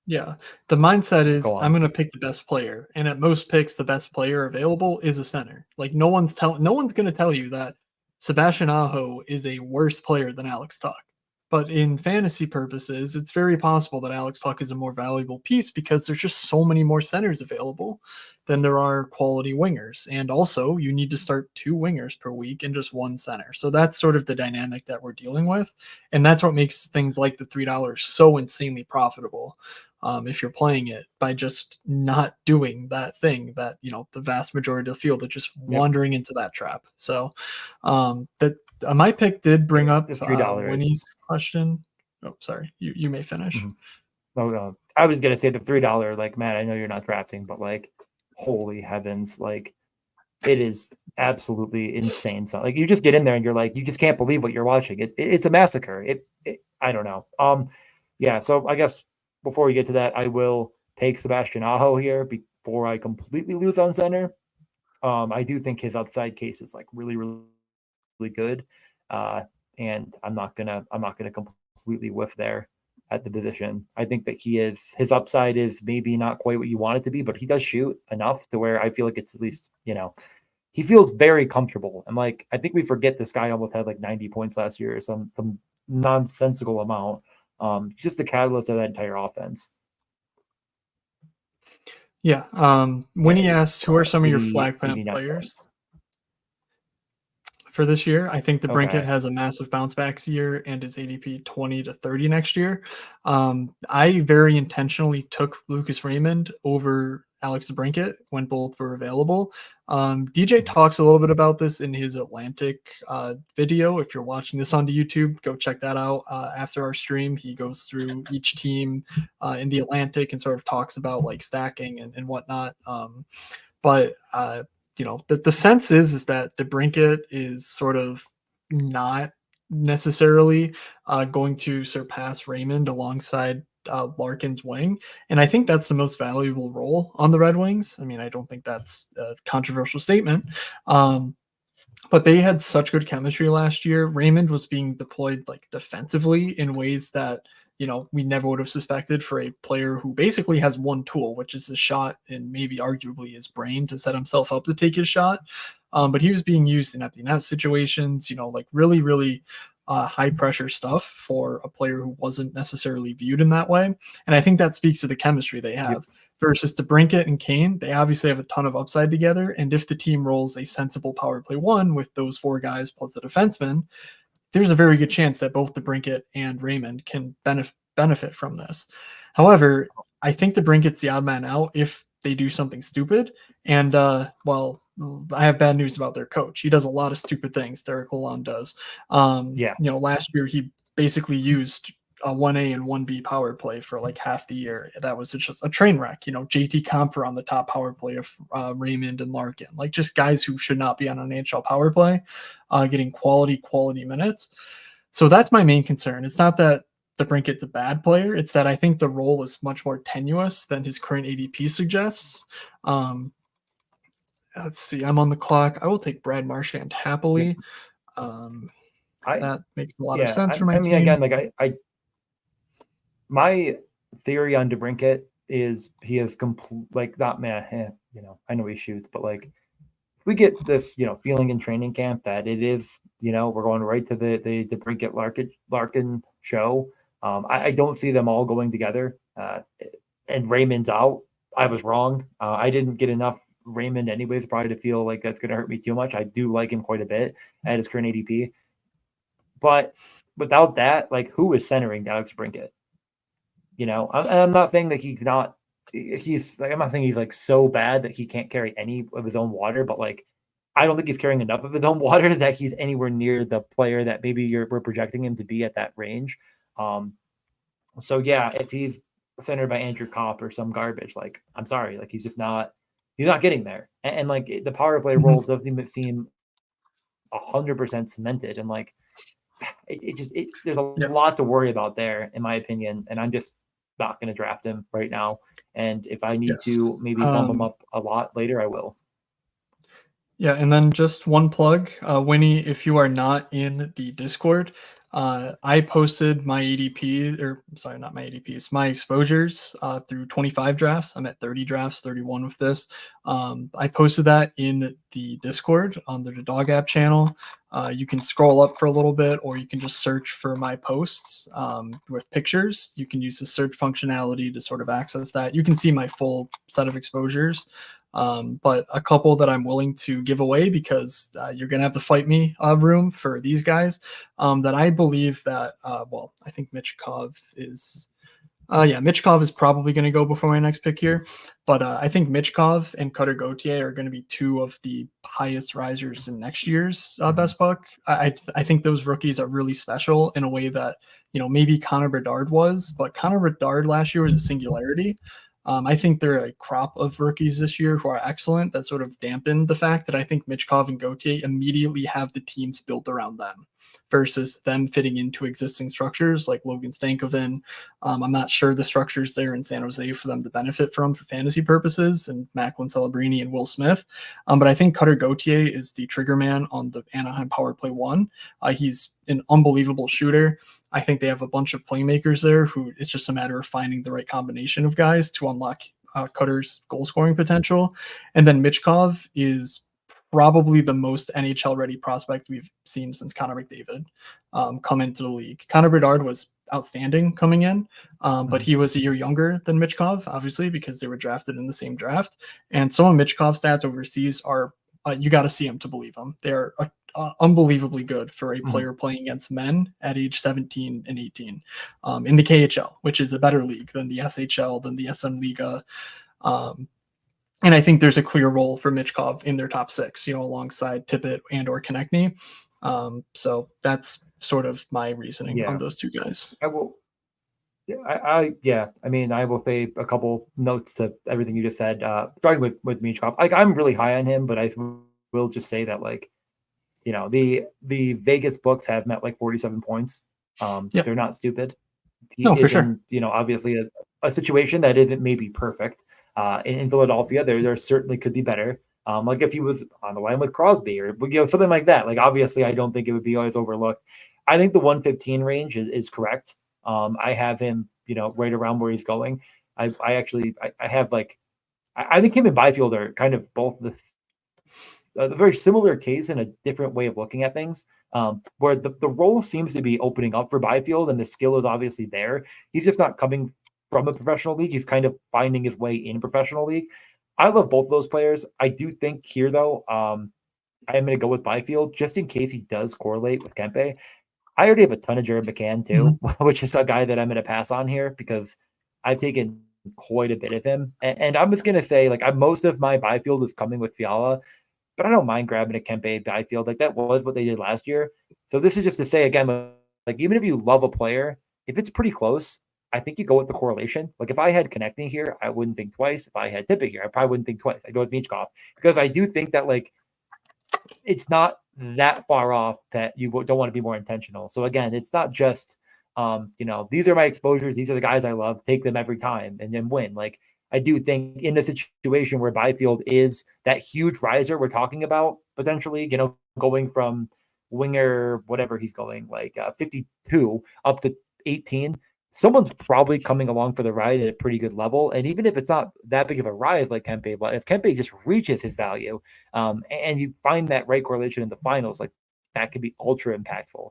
Yeah, the mindset is on. I'm going to pick the best player, and at most picks, the best player available is a center. Like no one's going to tell you that Sebastian Aho is a worse player than Alex Tuch. But in fantasy purposes, it's very possible that Alex Tuck is a more valuable piece because there's just so many more centers available than there are quality wingers. And also, you need to start 2 wingers per week and just 1 center. So that's sort of the dynamic that we're dealing with. And that's what makes things like the $3 so insanely profitable. If you're playing it by just not doing that thing that, the vast majority of the field are just Yep. wandering into that trap. So that my pick did bring up The $3. Winnie's question. Oh, sorry. You may finish. Mhm. Oh, I was gonna say the $3. Like, Matt, I know you're not drafting, but like, holy heavens, like, it is absolutely insane. So, like, you just get in there and you're like, you just can't believe what you're watching. It's a massacre. I don't know. Yeah. So I guess before we get to that, I will take Sebastian Aho here before I completely lose on center. I do think his upside case is like really, really, really good. And I'm not gonna completely whiff there at the position. I think that his upside is maybe not quite what you want it to be, but he does shoot enough to where I feel like it's at least, he feels very comfortable. And like, I think we forget this guy almost had like 90 points last year or some nonsensical amount. He's just the catalyst of that entire offense. Yeah. Winnie asks, who are some of your 80, flag plant 89 players points. for this year? I think the Brinket Okay. has a massive bounce back year and is ADP 20 to 30 next year. I very intentionally took Lucas Raymond over Alex DeBrincat when both were available. DJ talks a little bit about this in his Atlantic video. If you're watching this on the YouTube, go check that out after our stream. He goes through each team in the Atlantic and sort of talks about like stacking and whatnot. But the sense is that DeBrincat is sort of not necessarily going to surpass Raymond alongside Larkin's wing. And I think that's the most valuable role on the Red Wings. I mean, I don't think that's a controversial statement. But they had such good chemistry last year. Raymond was being deployed like defensively in ways that we never would have suspected for a player who basically has one tool, which is his shot and maybe arguably his brain to set himself up to take his shot. But he was being used in empty net situations, like really, really high pressure stuff for a player who wasn't necessarily viewed in that way. And I think that speaks to the chemistry they have. Yep. Versus DeBrincat and Kane, they obviously have a ton of upside together. And if the team rolls a sensible power play 1 with those 4 guys plus the defenseman, there's a very good chance that both DeBrincat and Raymond can benefit from this. However, I think DeBrincat's the odd man out if they do something stupid. And, I have bad news about their coach. He does a lot of stupid things. Derek Lalonde does. Last year he basically used a 1A and 1B power play for like half the year. That was just a train wreck. JT Compher on the top power play of Raymond and Larkin, like just guys who should not be on an NHL power play, getting quality minutes. So that's my main concern. It's not that DeBrincat's a bad player. It's that I think the role is much more tenuous than his current ADP suggests. Let's see. I'm on the clock. I will take Brad Marchand happily. That makes a lot of sense for my team. Again, like my theory on DeBrincat is he is not man. I know he shoots, but like we get this, feeling in training camp that it is, we're going right to the DeBrincat Larkin show. I don't see them all going together. And Raymond's out. I was wrong. I didn't get enough Raymond anyways, probably to feel like that's going to hurt me too much. I do like him quite a bit at his current ADP. But without that, like, who is centering Alex DeBrincat? I'm not saying that I'm not saying he's like so bad that he can't carry any of his own water, but like, I don't think he's carrying enough of his own water that he's anywhere near the player that maybe we're projecting him to be at that range. So yeah, if he's centered by Andrew Kopp or some garbage, like, I'm sorry, like he's not getting there. And like the power play role doesn't even seem 100% cemented. And like, there's a lot to worry about there, in my opinion. And I'm just not going to draft him right now. And if I need to maybe bump him up a lot later, I will. Yeah, and then just one plug, Winnie, if you are not in the Discord, I posted my ADP, or sorry, not my ADPs, my exposures through 25 drafts. I'm at 30 drafts, 31 with this. I posted that in the Discord on the Dog App channel. You can scroll up for a little bit, or you can just search for my posts with pictures. You can use the search functionality to sort of access that. You can see my full set of exposures. But a couple that I'm willing to give away because you're going to have to fight me room for these guys that I believe that, well, I think Michkov is, Michkov is probably going to go before my next pick here. But I think Michkov and Cutter Gauthier are going to be two of the highest risers in next year's best buck. I think those rookies are really special in a way that, maybe Connor Bedard was, but Connor Bedard last year was a singularity. I think there are a crop of rookies this year who are excellent that sort of dampened the fact that I think Michkov and Gauthier immediately have the teams built around them versus them fitting into existing structures like Logan Stankoven. I'm not sure the structure's there in San Jose for them to benefit from for fantasy purposes, and Macklin Celebrini and Will Smith. But I think Cutter Gauthier is the trigger man on the Anaheim Power Play 1. He's an unbelievable shooter. I think they have a bunch of playmakers there who it's just a matter of finding the right combination of guys to unlock Cutter's goal scoring potential. And then Michkov is probably the most NHL ready prospect we've seen since Connor McDavid come into the league. Connor Bedard was outstanding coming in, but he was a year younger than Michkov, obviously, because they were drafted in the same draft. And some of Michkov's stats overseas are, you got to see them to believe them. They're unbelievably good for a player playing against men at age 17 and 18 in the KHL, which is a better league than the SHL, than the SM Liga. And I think there's a clear role for Michkov in their top six, alongside Tippett and or Konechny. So that's sort of my reasoning on those two guys. I will. I mean, I will say a couple notes to everything you just said. Starting with Michkov, I'm really high on him, but I will just say that the Vegas books have met 47 points. They're not stupid. He is for sure. in, obviously a situation that isn't maybe perfect. In Philadelphia, there certainly could be better. Like if he was on the line with Crosby or something like that. Obviously, I don't think it would be always overlooked. I think the 115 range is correct. I have him, right around where he's going. I have I think him and Byfield are kind of both a very similar case in a different way of looking at things, where the role seems to be opening up for Byfield and the skill is obviously there. He's just not coming from a professional league. He's kind of finding his way in a professional league. I love both of those players. I do think here, though, I am going to go with Byfield just in case he does correlate with Kempe. I already have a ton of Jared McCann, too, which is a guy that I'm going to pass on here because I've taken quite a bit of him. And I'm just going to say, most of my Byfield is coming with Fiala, but I don't mind grabbing a Kempe Byfield. That was what they did last year. So this is just to say, again, even if you love a player, if it's pretty close, I think you go with the correlation. If I had Konechny here, I wouldn't think twice. If I had Tippett here, I probably wouldn't think twice. I'd go with Michkov because I do think that it's not that far off that you don't want to be more intentional. So again, it's not just these are my exposures. These are the guys I love. Take them every time and then win. I do think in a situation where Byfield is that huge riser we're talking about, potentially, going from winger, whatever he's going, 52 up to 18, someone's probably coming along for the ride at a pretty good level. And even if it's not that big of a rise like Kempe, but if Kempe just reaches his value and you find that right correlation in the finals, that could be ultra impactful.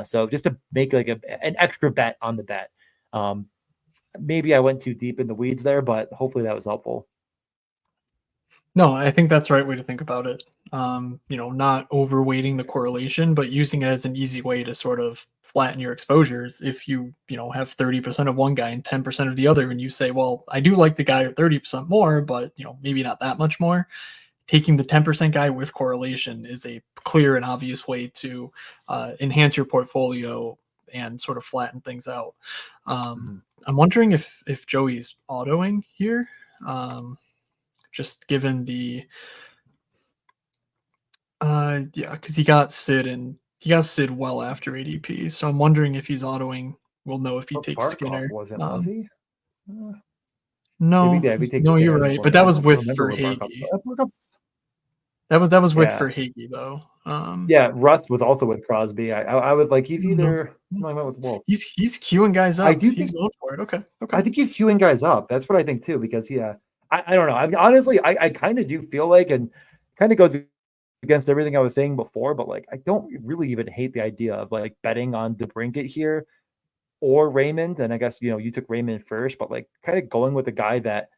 So just to make an extra bet on the bet. Maybe I went too deep in the weeds there, but hopefully that was helpful. No, I think that's the right way to think about it. Not overweighting the correlation, but using it as an easy way to sort of flatten your exposures. If you have 30% of one guy and 10% of the other, and you say, well, I do like the guy at 30% more, but maybe not that much more. Taking the 10% guy with correlation is a clear and obvious way to enhance your portfolio and sort of flatten things out. I'm wondering if Joey's autoing here. Just given the because he got Sid well after ADP, so I'm wondering if he's autoing. We'll know if he takes Barkov Skinner. Was he? No, we take no, Skinner you're right, but that was with Verhaeghe. That was with Yeah. Verhage though. Yeah, Rust was also with Crosby. I would like he's No, either no, I went with Wolf. he's queuing guys I up. do He's think going for it. Okay, okay. I think he's queuing guys up. That's what I think too, because yeah, I don't know. I mean, honestly, I kind of do feel like, and kind of goes against everything I was saying before, but like I don't really even hate the idea of like betting on DeBrincat here or Raymond. And I guess you took Raymond first, but like kind of going with a guy that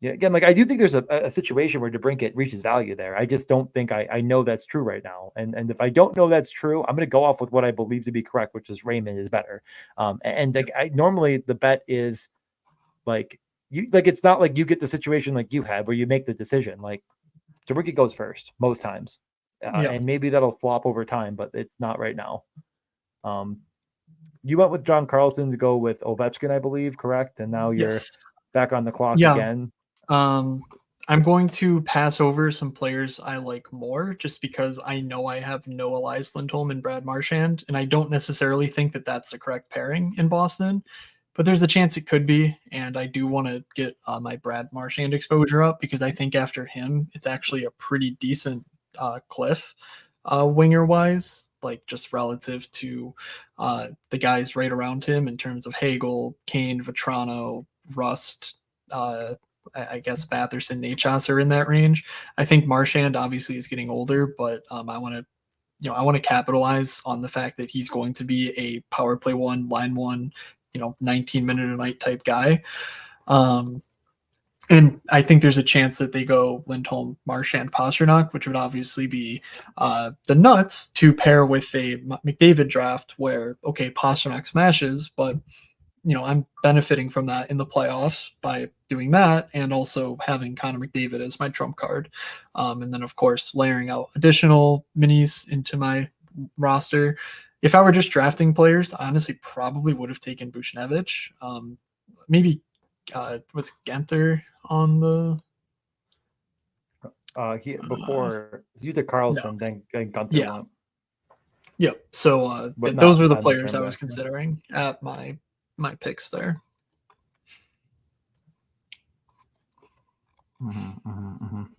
again, like I do think there's a situation where DeBrincat reaches value there. I just don't think I know that's true right now. And if I don't know that's true, I'm going to go off with what I believe to be correct, which is Raymond is better. And like I normally the bet is like it's not like you get the situation like you had where you make the decision. Like DeBrincat goes first most times, Yeah. and maybe that'll flop over time, but it's not right now. Um, you went with John Carlson to go with Ovechkin, I believe, correct? And now you're Yes. back on the clock Yeah. again. Um, I'm going to pass over some players I like more just because I know I have no Elias Lindholm and Brad Marchand, and I don't necessarily think that that's the correct pairing in Boston, but there's a chance it could be, and I do want to get my Brad Marchand exposure up because I think after him, it's actually a pretty decent cliff winger wise, like just relative to the guys right around him in terms of Hagel, Kane, Vetrano, Rust, I guess Batherson, Nachos are in that range. I think Marchand obviously is getting older, but I want to, I want to capitalize on the fact that he's going to be a power play one, line one, 19-minute a night type guy. And I think there's a chance that they go Lindholm, Marchand, Pasternak, which would obviously be the nuts to pair with a McDavid draft where, okay, Pasternak smashes, but I'm benefiting from that in the playoffs by doing that and also having Connor McDavid as my trump card. And then, of course, layering out additional minis into my roster. If I were just drafting players, I honestly probably would have taken Buchnevich. Maybe was Genther on the. He Uh, before you took no. Carlson, then Gunther Yeah. went, Yep. So but those not were the not in the players I was transaction. considering at my picks there.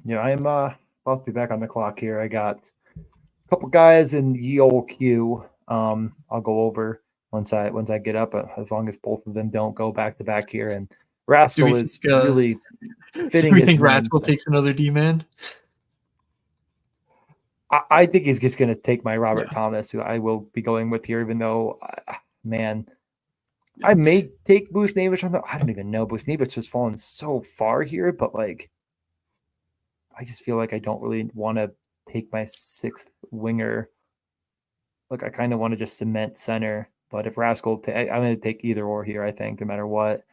Yeah, I'm about to be back on the clock here. I got a couple guys in the old queue. I'll go over once I get up, as long as both of them don't go back to back here. And Do we Rascal think is really do fitting we his think name. Rascal So takes another D man? I think he's just going to take my Robert Yeah. Thomas, who I will be going with here, even though, man, I may take Buchnevich on the. I don't even know. Buchnevich has fallen so far here, but like, I just feel like I don't really want to take my sixth winger. Like, I kind of want to just cement center. But if Rascal, I'm going to take either or here. I think no matter what.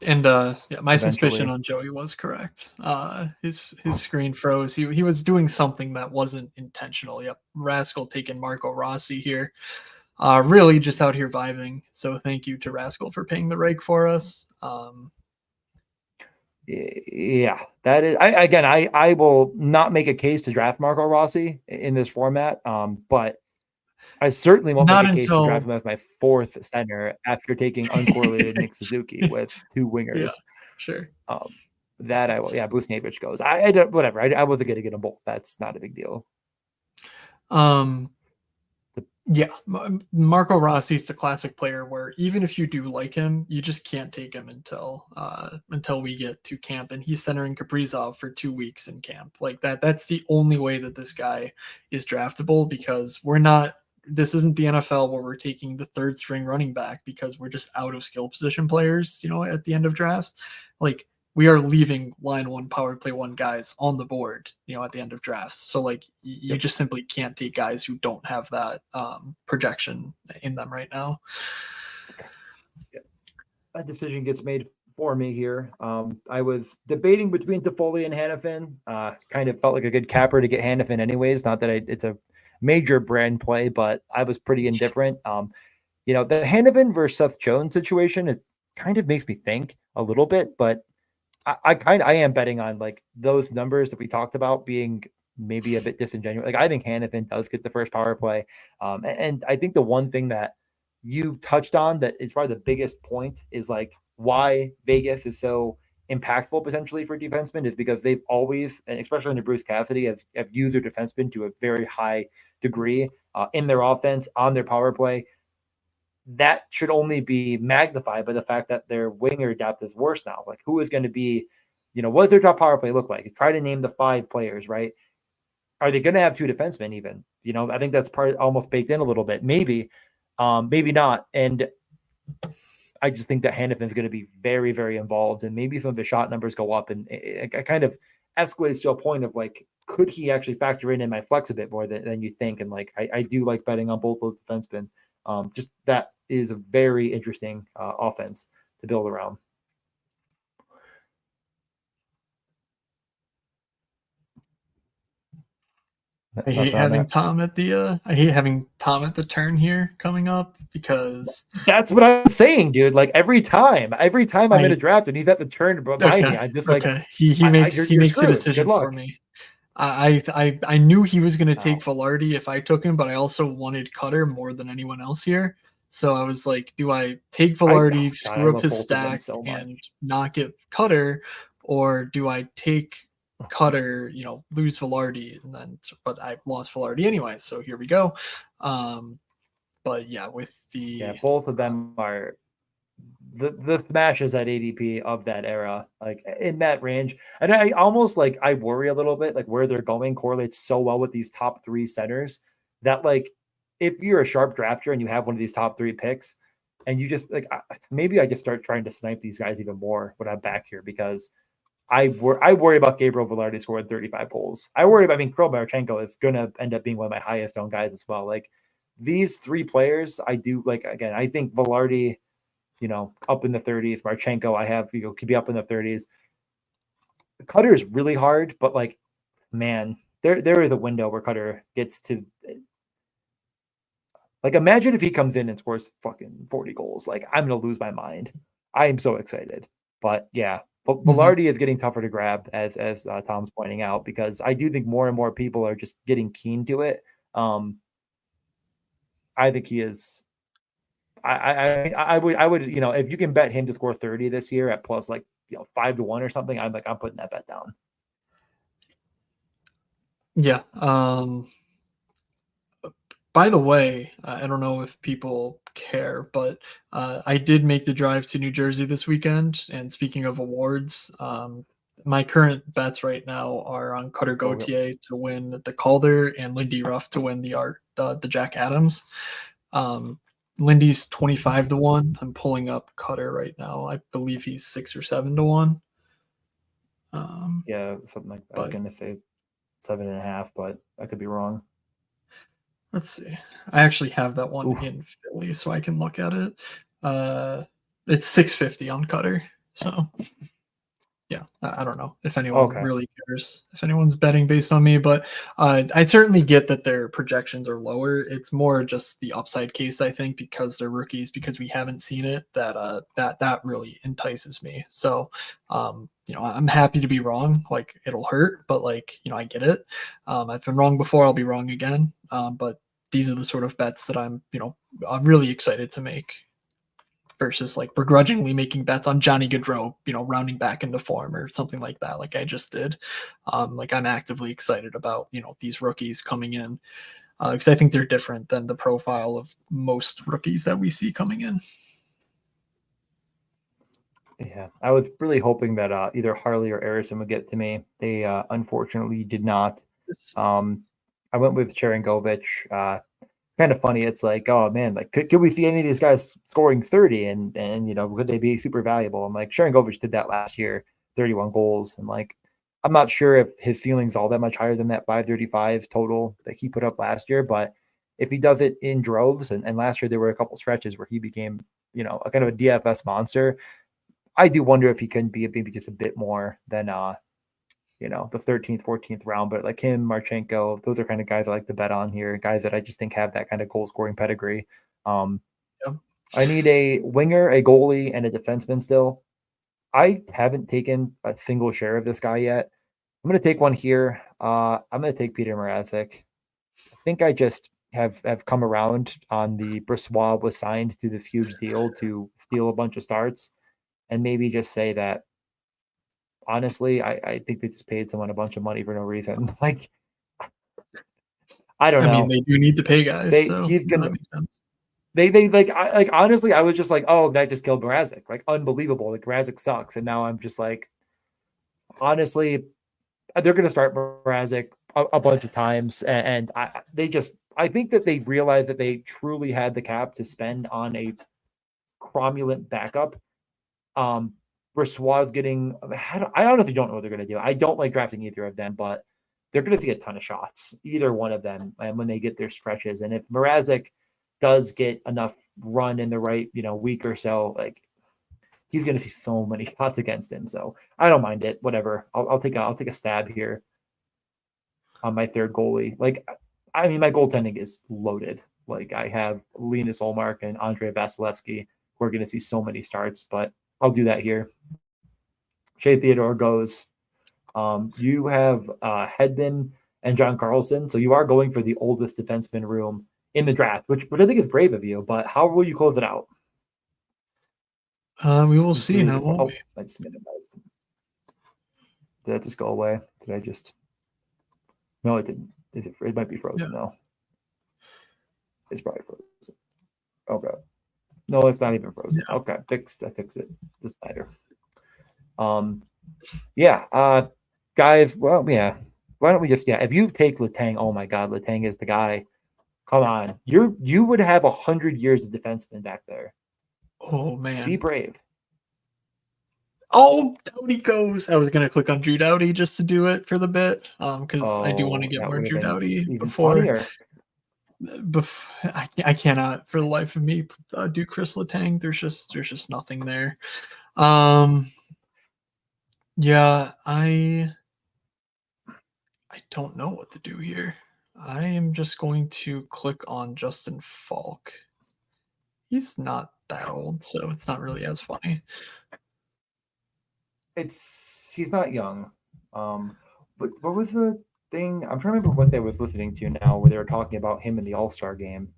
And yeah, my suspicion Eventually, on Joey was correct. His screen froze. He was doing something that wasn't intentional. Yep, Rascal taking Marco Rossi here. Really just out here vibing. So thank you to Rascal for paying the rake for us. yeah, that is. I will not make a case to draft Marco Rossi in this format. But I certainly won't make Not a case to draft until him as my fourth center after taking uncorrelated Nick Suzuki with two yeah, wingers. sure. Um, that I will. Yeah, Buchnevich goes. I don't. Whatever. I wasn't going to get them both. That's not a big deal. Um, The, yeah, Marco Rossi's the classic player where even if you do like him, you just can't take him until we get to camp, and he's centering Kaprizov for 2 weeks in camp. Like that. That's the only way that this guy is draftable because we're not. This isn't the NFL where we're taking the third string running back because we're just out of skill position players. At the end of drafts, like we are leaving line one, power play one guys on the board, at the end of drafts. So like you yep. just simply can't take guys who don't have that projection in them right now. That decision gets made for me here. I was debating between Toffoli and Hannafin. Kind of felt like a good capper to get Hannafin anyways. Not that it's a major brand play, but I was pretty indifferent. The Hannafin versus Seth Jones situation, it kind of makes me think a little bit, but I am betting on like those numbers that we talked about being maybe a bit disingenuous. Like I think Hannafin does get the first power play. And I think the one thing that you touched on that is probably the biggest point is like why Vegas is so impactful potentially for defensemen is because they've always, and especially under Bruce Cassidy, have used their defensemen to a very high degree in their offense, on their power play. That should only be magnified by the fact that their winger depth is worse now. Like, who is going to be, what does their top power play look like? Try to name the 5 players, right? Are they going to have 2 defensemen even? I think that's part almost baked in a little bit. Maybe, maybe not. And I just think that Hannafin's going to be very, very involved, and maybe some of his shot numbers go up, and it kind of escalates to a point of like, could he actually factor in my flex a bit more than you think? And like, I do like betting on both those defensemen. Just that is a very interesting offense to build around. I hate having Tom at the turn here coming up, because that's what I'm saying, dude. Like every time I'm in a draft and he's at the turn by me, I'm just like, he makes the decision for me. I knew he was going to take Velarde if I took him, but I also wanted Cutter more than anyone else here. So I was like, do I take Velarde, screw up his stack, and not get Cutter, or do I take Cutter, lose Velarde, and then, but I lost Velarde anyway, so here we go. But yeah, with both of them are the smashes at ADP of that era, like in that range. And I almost like, I worry a little bit, like where they're going correlates so well with these top 3 centers that, like, if you're a sharp drafter and you have one of these top 3 picks and you just like, maybe I just start trying to snipe these guys even more when I'm back here, because I worry about Gabriel Velarde scoring 35 goals. I worry about, Kirill Marchenko is going to end up being one of my highest owned guys as well. Like these 3 players, I do like, again, I think Velarde, up in the 30s. Marchenko, I have, could be up in the 30s. Cutter is really hard, but like, man, there is a window where Cutter gets to, like, imagine if he comes in and scores fucking 40 goals. Like, I'm going to lose my mind. I am so excited. But yeah, Velarde is getting tougher to grab, as Tom's pointing out, because I do think more and more people are just getting keen to it. I think he is. I would, if you can bet him to score 30 this year at plus like 5-1 or something, I'm putting that bet down. Yeah. By the way, I don't know if people care, but I did make the drive to New Jersey this weekend. And speaking of awards, my current bets right now are on Cutter Gauthier to win the Calder and Lindy Ruff to win the Jack Adams. Lindy's 25-1. I'm pulling up Cutter right now. I believe he's 6 or 7-1. Yeah, something like that. I was going to say 7.5, but I could be wrong. Let's see. I actually have that one in Philly, so I can look at it. It's 650 on Cutter. So yeah, I don't know if anyone really cares, if anyone's betting based on me, but I certainly get that their projections are lower. It's more just the upside case, I think, because they're rookies, because we haven't seen it, that really entices me. So I'm happy to be wrong. Like, it'll hurt, but like, I get it. I've been wrong before, I'll be wrong again. But these are the sort of bets that I'm really excited to make, versus like begrudgingly making bets on Johnny Gaudreau, rounding back into form or something like that, like I just did. Like, I'm actively excited about, these rookies coming in, because I think they're different than the profile of most rookies that we see coming in. Yeah, I was really hoping that either Harley or Harrison would get to me. They unfortunately did not. I went with Sharangovich. Kind of funny. It's like, oh man, like could we see any of these guys scoring 30 and could they be super valuable? I'm like, Sharangovich did that last year, 31 goals, and like, I'm not sure if his ceiling's all that much higher than that 535 total that he put up last year, but if he does it in droves, and last year there were a couple stretches where he became a kind of a DFS monster, I do wonder if he can be maybe just a bit more than the 13th, 14th round. But like him, Marchenko, those are kind of guys I like to bet on here, guys that I just think have that kind of goal scoring pedigree. I need a winger, a goalie, and a defenseman still. I haven't taken a single share of this guy yet. I'm going to take one here. I'm going to take Peter Mrazek. I think I just have come around on the Brissois was signed to this huge deal to steal a bunch of starts, and maybe just say that honestly, I think they just paid someone a bunch of money for no reason. Like, I don't I mean, know. they do need to pay guys, so He's yeah, gonna that makes sense. they like honestly, I was just like, oh, that just killed Mrazek. Like unbelievable. Like Mrazek sucks. And now I'm just like, honestly, they're gonna start Mrazek a bunch of times. And I think that they realized that they truly had the cap to spend on a cromulent backup. Brossois getting, I honestly don't know what they're going to do. I don't like drafting either of them, but they're going to get a ton of shots, either one of them, and when they get their stretches. And if Mrazek does get enough run in the right, week or so, like he's going to see so many shots against him. So I don't mind it. Whatever. I'll take a stab here on my third goalie. Like, I mean, my goaltending is loaded. Like I have Linus Olmark and Andrei Vasilevsky. We're going to see so many starts, but I'll do that here. Shea Theodore goes. You have Hedman and John Carlson, so you are going for the oldest defenseman room in the draft, which I think is brave of you. But how will you close it out? We will see now, won't we? I just minimized. Did that just go away? Did I just? No, it didn't. It might be frozen though. It's probably frozen. Okay. No, it's not even frozen. Yeah. Okay, I fixed it. This matter. Guys, well, yeah. Why don't we just, if you take Letang, oh my God, Letang is the guy. Come on. You would have 100 years of defenseman back there. Oh, man. Be brave. Oh, Doughty goes. I was going to click on Drew Doughty just to do it for the bit, because I do want to get more Drew Doughty before. I cannot for the life of me do Chris Letang. There's just nothing there. Yeah, I don't know what to do here. I am just going to click on Justin Falk. He's not that old, so it's not really as funny. He's not young. But what was the thing? I'm trying to remember what they was listening to now, where they were talking about him in the All-Star game.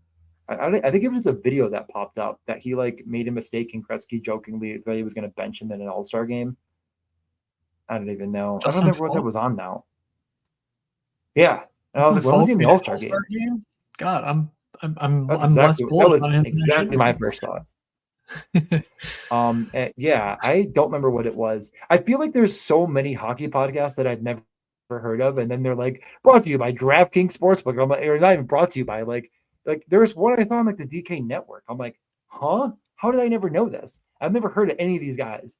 I think it was a video that popped up that he like made a mistake and Gretzky jokingly that he was going to bench him in an All-Star game. I don't even know. I don't remember what that was on now. Yeah, and I was like, when was he in the All-Star game? God, I'm exactly, that was exactly my first thought. I don't remember what it was. I feel like there's so many hockey podcasts that I've never heard of, and then they're like brought to you by DraftKings Sportsbook. I'm like, or not even brought to you by like there's one I found like the DK Network. I'm like, huh? How did I never know this? I've never heard of any of these guys,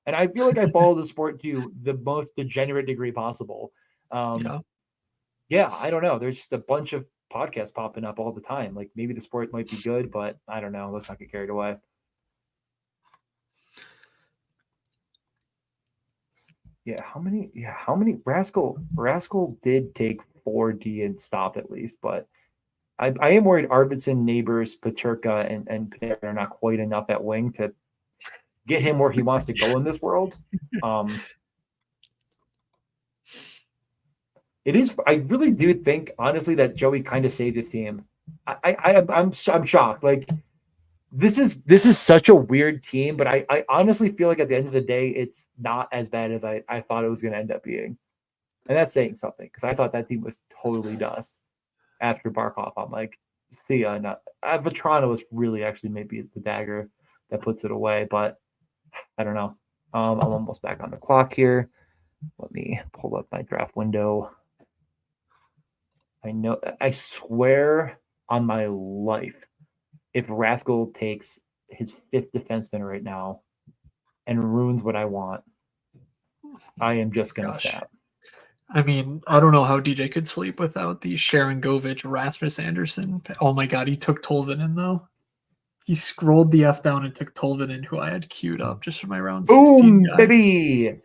and I feel like I follow the sport to the most degenerate degree possible. I don't know. There's just a bunch of podcasts popping up all the time. Like maybe the sport might be good, but I don't know. Let's not get carried away. How many Rascal did take 4D and stop at least, but I am worried Arvidsson, Neighbors, Paterka, and Panarin are not quite enough at wing to get him where he wants to go in this world. It is. I really do think, honestly, that Joey kind of saved his team. I'm shocked. Like this is such a weird team, but I honestly feel like at the end of the day, it's not as bad as I thought it was going to end up being, and that's saying something because I thought that team was totally dust after Barkov. I'm like, see ya. Vetrano was really actually maybe the dagger that puts it away, but I don't know. I'm almost back on the clock here. Let me pull up my draft window. I swear on my life, if Rascal takes his 5th defenseman right now and ruins what I want, I am just going to snap. I mean, I don't know how DJ could sleep without the Sharon Govich, Rasmus Anderson. Oh my God, he took Tolvanen though. He scrolled the F down and took Tolvanen, who I had queued up just for my round 16 guy. Baby.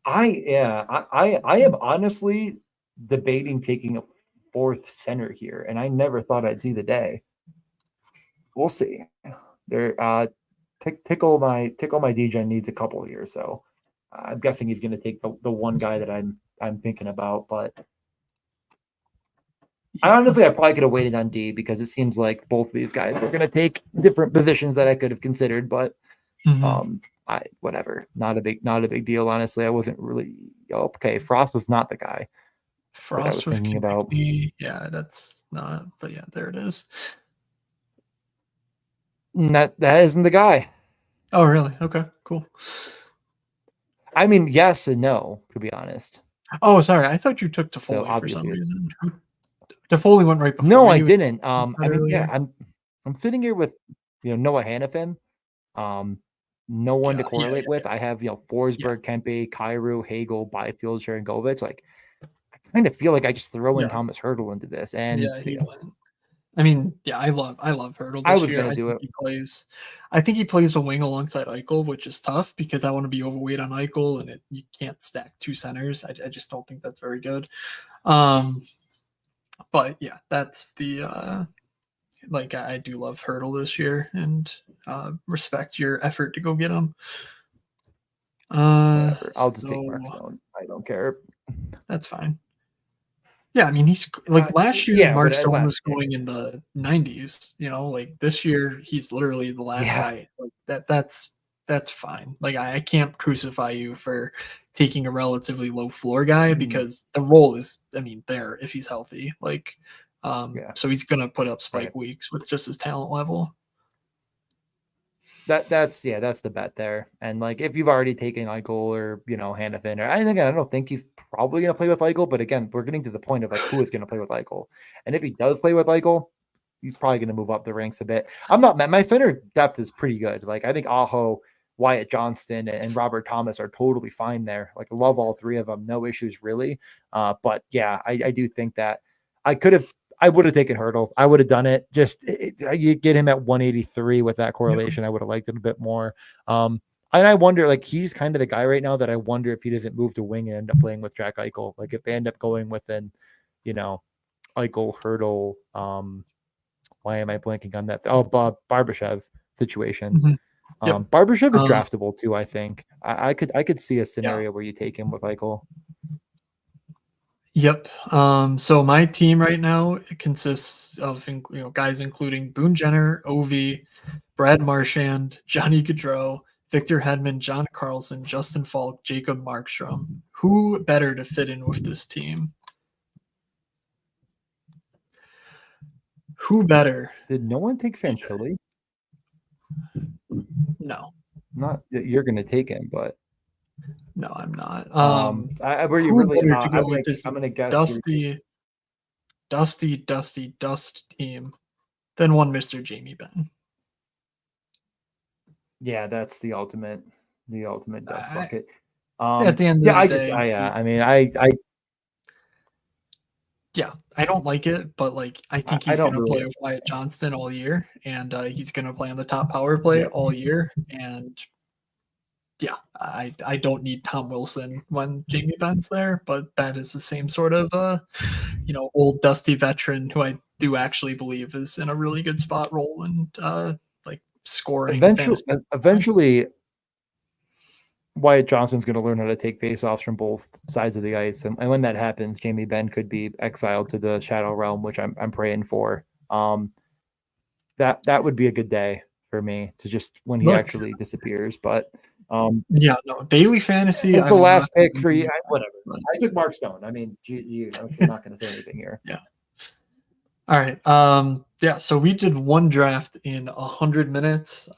I am honestly debating taking a 4th center here, and I never thought I'd see the day. We'll see. There, tickle my DJ needs a couple here, so I'm guessing he's going to take the one guy that I'm thinking about. But I probably could have waited on D because it seems like both of these guys are going to take different positions that I could have considered. But whatever, not a big deal. Honestly, I wasn't really okay. Frost was not the guy that I was Frost with thinking about. Konechny. Yeah, that's not. But yeah, there it is. That isn't the guy. Oh, really? Okay, cool. I mean, yes and no, to be honest. Oh, sorry. I thought you took So Toffoli for some obviously it's reason. Toffoli went right no, before I you. didn't. I mean, yeah, Earlier. I'm sitting here with Noah Hannafin. No one to Yeah, yeah, correlate yeah, with. I have yeah, Forsberg, Kempe, Kyrou, Hagel, Byfield, Sharangovich. Like I kind of feel like I just throw in yeah, Thomas Hurdle into this, and yeah. He went. I mean, yeah, I love Hurdle I this was year. gonna do it. I think he plays the wing alongside Eichel, which is tough because I want to be overweight on Eichel, and you can't stack two centers. I just don't think that's very good. Um, but yeah, that's the like I do love Hurdle this year, and respect your effort to go get him. Whatever. I'll just take Mark So Stone. I don't care. that's fine. Yeah, I mean, he's like last year, Yeah, but Mark at Stone last was going in the 90s, like this year, he's literally the last yeah. guy. Like that's fine. Like I can't crucify you for taking a relatively low floor guy Mm, because the role is, I mean, there if he's healthy. yeah. So he's gonna put up Right. spike weeks with just his talent level. That's the bet there. And like if you've already taken Eichel or Hannafin, or I don't think he's probably gonna play with Eichel, but again, we're getting to the point of like who is gonna play with Eichel. And if he does play with Eichel, he's probably gonna move up the ranks a bit. I'm not my center depth is pretty good. Like I think Aho, Wyatt Johnston, and Robert Thomas are totally fine there. Like love all three of them, no issues really. But yeah, I do think that I would have taken Hurdle. I would have done it. Just you get him at 183 with that Yeah. correlation. I would have liked it a bit more. And I wonder, like, he's kind of the guy right now that I wonder if he doesn't move to wing and end up playing with Jack Eichel. Like, if they end up going within, Eichel, Hurdle. Why am I blanking on that? Oh, Barbashev situation. Mhm. Yep. Barbashev is Uh, draftable too. I think I could see a yeah. scenario where you take him with Eichel. Yep. So my team right now consists of guys including Boone Jenner, Ovi, Brad Marchand, Johnny Gaudreau, Victor Hedman, John Carlson, Justin Falk, Jacob Markstrom. Who better to fit in with this team? Who better? Did no one take DJ? Fantilli? No, Not that you're going to take him, but no, I'm not. were you Who really? better to go I'm with this gonna guess you're. dusty, dusty dust team than one Mr. Jamie Benn? Yeah, that's the ultimate dust I, bucket. at the end of Yeah, the day, I mean, yeah, I don't like it, but I think I he's don't gonna really. play with Wyatt Johnston all year, and he's gonna play on the top power play Yeah, all year. And yeah, I don't need Tom Wilson when Jamie Benn's there, but that is the same sort of old dusty veteran who I do actually believe is in a really good spot role and scoring eventually, fantasy. eventually, Wyatt Johnston's going to learn how to take faceoffs from both sides of the ice, and when that happens, Jamie Benn could be exiled to the Shadow Realm, which I'm praying for. That would be a good day for me to just when he Look, actually disappears. But yeah, no, daily fantasy, as I the will not last pick be for you, doing, whatever. but I took Mark Stone. I mean, I'm not going to say anything here. yeah. All right. Yeah, so we did one draft in 100 minutes.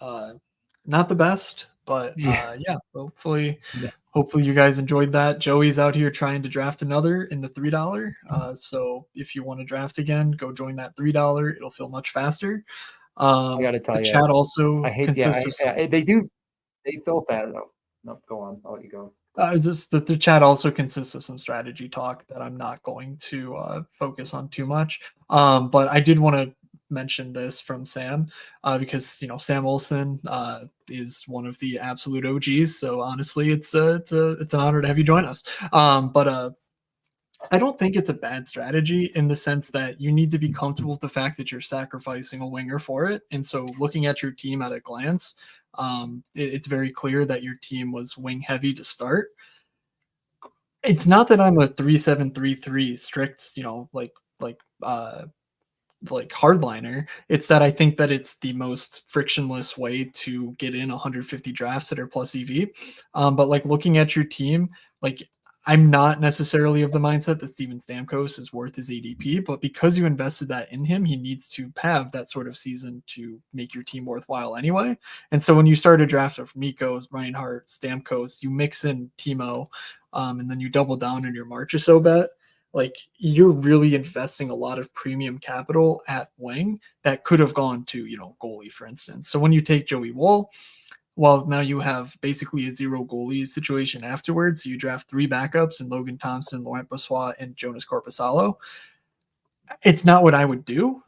Not the best, but Yeah, yeah, hopefully yeah. hopefully you guys enjoyed that. Joey's out here trying to draft another in the $3. So if you want to draft again, go join that $3. It'll feel much faster. I got to The tell you, chat I also hate. Yeah, consists of they felt that. No, go on. I'll let you go. just the chat also consists of some strategy talk that I'm not going to focus on too much. But I did want to mention this from Sam because Sam Olson is one of the absolute OGs. So honestly, it's an honor to have you join us. But I don't think it's a bad strategy in the sense that you need to be comfortable with the fact that you're sacrificing a winger for it. And so looking at your team at a glance, it's very clear that your team was wing heavy to start. It's not that I'm a 3-7-3-3 strict, like like hardliner. It's that I think that it's the most frictionless way to get in 150 drafts that are plus EV. But like looking at your team, like I'm not necessarily of the mindset that Steven Stamkos is worth his ADP, but because you invested that in him, he needs to have that sort of season to make your team worthwhile anyway. And so when you start a draft of Mikko, Reinhart, Stamkos, you mix in Timo, and then you double down on your Marchessault bet, like you're really investing a lot of premium capital at wing that could have gone to, goalie, for instance. So when you take Joey Wool, well, now you have basically a zero goalie situation afterwards. You draft 3 backups and Logan Thompson, Laurent Brossoit, and Jonas Corposalo. It's not what I would do.